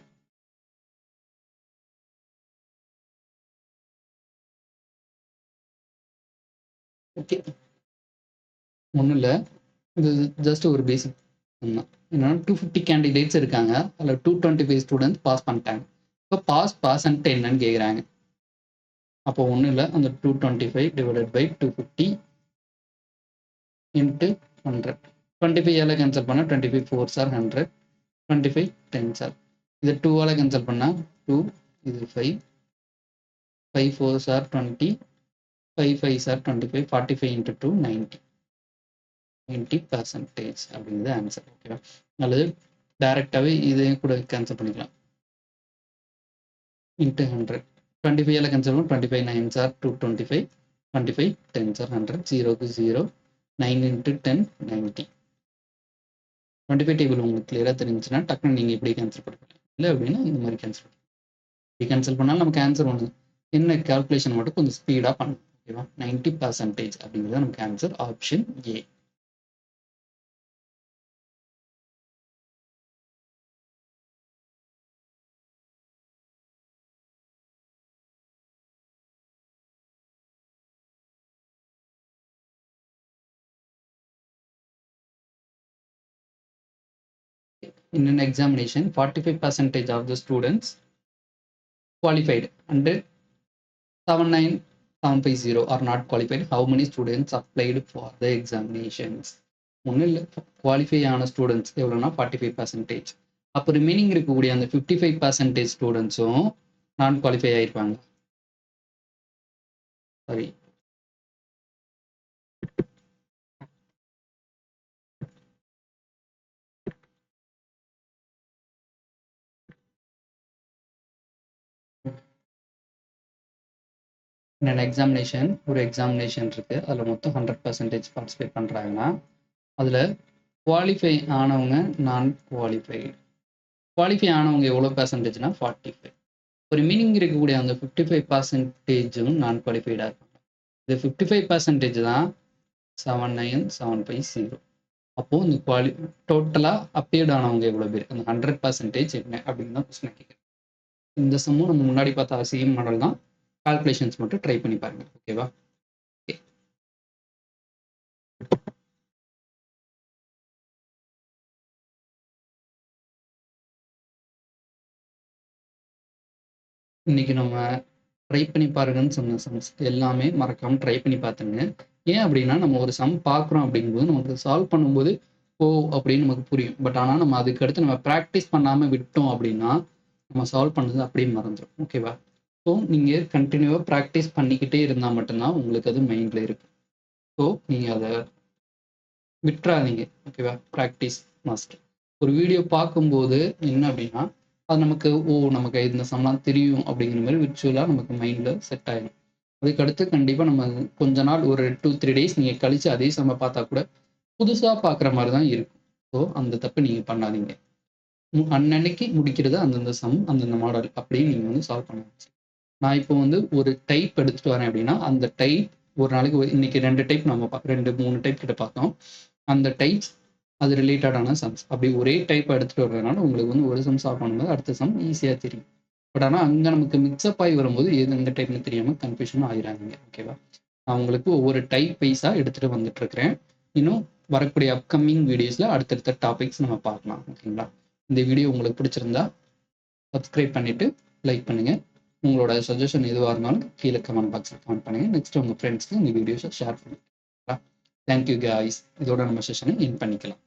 ஓகே, ஒன்றும் இல்லை, இது ஜஸ்ட் ஒரு பேசிக் தான். என்னன்னா 250 கேண்டிடேட்ஸ் இருக்காங்க, அதில் 225 ஸ்டூடெண்ட்ஸ் பாஸ் பண்ணிட்டாங்க. இப்போ பாஸ் என்னன்னு கேட்குறாங்க. அப்போ ஒன்றும் இல்லை, அந்த 225 டிவைடட் பை 250 இன்ட்டு 100. 25 கேன்சல் பண்ணால் 25 4 சார் 100, 25 10 சார். இது 2 கேன்சல் பண்ணால் 2, இது 5, 5 4 சார் 20, 5 5 சார் 25, 45 இன்ட்டு 2 90. 90% அப்படிங்கிறது ஆன்சர். ஓகேவா? அல்லது டைரெக்டாகவே இதையும் கூட கேன்சல் பண்ணிக்கலாம். இன்ட்டு 100, 25 கேன்சல் பண்ணி 25 9 சார் 225, 25 10 சார் 100, 0க்கு 0, 9 இன்ட்டு 10 90. 25 டேபிள் உங்களுக்கு கிளியராக தெரிஞ்சுன்னா டக்குன்னு நீங்கள் எப்படி கேன்சல் பண்ணுவீங்க. இல்லை அப்படின்னா இந்த மாதிரி கேன்சல் பண்ணுங்க. இப்படி கேன்சல் பண்ணாலும் நமக்கு ஆன்சர் ஒன்று, என்ன கால்குலேஷன் மட்டும் கொஞ்சம் ஸ்பீடாக பண்ணணும். ஓகேவா? 90% அப்படிங்கிறது நமக்கு answer option A. In an examination, 45% of the students qualified and 79750 are not qualified. How many students applied for the examinations? ஒன்றும் இல்லை, குவாலிஃபை ஆன ஸ்டூடெண்ட்ஸ் எவ்வளோனா 45%. அப்போ ரிமைனிங் இருக்கக்கூடிய அந்த 55% ஸ்டூடெண்ட்ஸும் நான் குவாலிஃபை ஆகிருப்பாங்க. சாரி, என்னென்ன எக்ஸாமினேஷன், ஒரு எக்ஸாமினேஷன் இருக்குது, அதில் மொத்தம் 100% பார்ட்டிசிபேட் பண்ணுறாங்கன்னா அதில் குவாலிஃபை ஆனவங்க நான் குவாலிஃபைடு. குவாலிஃபை ஆனவங்க எவ்வளோ பெர்சன்டேஜ்னா 45. ஒரு மீனிங் இருக்கக்கூடிய அந்த 55%ம் நான் குவாலிஃபைடாக இருப்பாங்க. இது 55% தான் 79750. அப்போது இந்த டோட்டலாக அப்பியர்ட் ஆனவங்க எவ்வளோ பேர், அந்த 100% என்ன அப்படின்னு தான் கொஸ்டின் கேட்குறேன். இந்த சம்மும் நம்ம முன்னாடி பார்த்த சேம் மாடல் தான், கால்குலேஷன்ஸ் மட்டும் ட்ரை பண்ணி பாருங்க. ஓகேவா? இன்னைக்கு நம்ம ட்ரை பண்ணி பாருங்கன்னு சொன்ன சம்ஸ் எல்லாமே மறக்காமல் ட்ரை பண்ணி பார்த்துங்க. ஏன் அப்படின்னா நம்ம ஒரு சம் பார்க்குறோம் அப்படிங்கும்போது நமக்கு சால்வ் பண்ணும்போது ஓ அப்படின்னு நமக்கு புரியும். பட் ஆனால் நம்ம அதுக்கடுத்து நம்ம ப்ராக்டிஸ் பண்ணாமல் விட்டோம் அப்படின்னா நம்ம சால்வ் பண்ணது அப்படியே மறந்துடும். ஓகேவா? ஸோ நீங்கள் கண்டினியூவாக ப்ராக்டிஸ் பண்ணிக்கிட்டே இருந்தால் மட்டும்தான் உங்களுக்கு அது மைண்டில் இருக்கும். ஸோ நீங்கள் அதை விட்டுறாதீங்க. ஓகேவா? Practice must. ஒரு வீடியோ பார்க்கும்போது என்ன அப்படின்னா அது நமக்கு நமக்கு இந்த சம்லாம் தெரியும் அப்படிங்கிற மாதிரி விர்ச்சுவலாக நமக்கு மைண்டில் செட் ஆகிடும். அதுக்கடுத்து கண்டிப்பாக நம்ம கொஞ்ச நாள் ஒரு 2-3 டேஸ் நீங்கள் கழித்து அதே சம்மை பார்த்தா கூட புதுசாக பார்க்குற மாதிரி தான் இருக்கும். ஸோ அந்த தப்பு நீங்கள் பண்ணாதீங்க. அன்னன்னைக்கு முடிக்கிறது அந்தந்த சம் அந்தந்த மாடல் அப்படின்னு நீங்கள் வந்து சால்வ் பண்ண வச்சு. நான் இப்போ வந்து ஒரு டைப் எடுத்துகிட்டு வரேன் அப்படின்னா அந்த டைப் ஒரு நாளைக்கு இன்னைக்கு 2 டைப் நம்ம 2-3 டைப் கிட்ட பார்த்தோம். அந்த டைப்ஸ் அது ரிலேட்டடான சம்ஸ் அப்படி ஒரே டைப் எடுத்துகிட்டு வர்றதுனால உங்களுக்கு வந்து ஒரு சம் சால்வ் பண்ணும்போது அடுத்த சம் ஈஸியாக தெரியும். பட் ஆனால் அங்கே நமக்கு மிக்ஸ்அப் ஆகி வரும்போது எது எந்த டைப்னு தெரியாமல் கன்ஃபியூஷன் ஆகிடாதீங்க. ஓகேவா? நான் உங்களுக்கு ஒவ்வொரு டைப் வைஸாக எடுத்துகிட்டு வந்துட்டு இருக்கிறேன். இன்னும் வரக்கூடிய அப்கமிங் வீடியோஸில் அடுத்தடுத்த டாபிக்ஸ் நம்ம பார்க்கலாம். ஓகேங்களா? இந்த வீடியோ உங்களுக்கு பிடிச்சிருந்தா சப்ஸ்கிரைப் பண்ணிவிட்டு லைக் பண்ணுங்கள். உங்களோட சஜஷன் எதுவாக இருந்தாலும் கீழே கமெண்ட் பாக்ஸில் கமெண்ட் பண்ணுங்கள். நெக்ஸ்ட் உங்கள் ஃப்ரெண்ட்ஸ்க்கு இந்த வீடியோஸை ஷேர் பண்ணுங்கள். Thank you guys. இதோட நம்ம செஷனை எண்ட் பண்ணிக்கலாம்.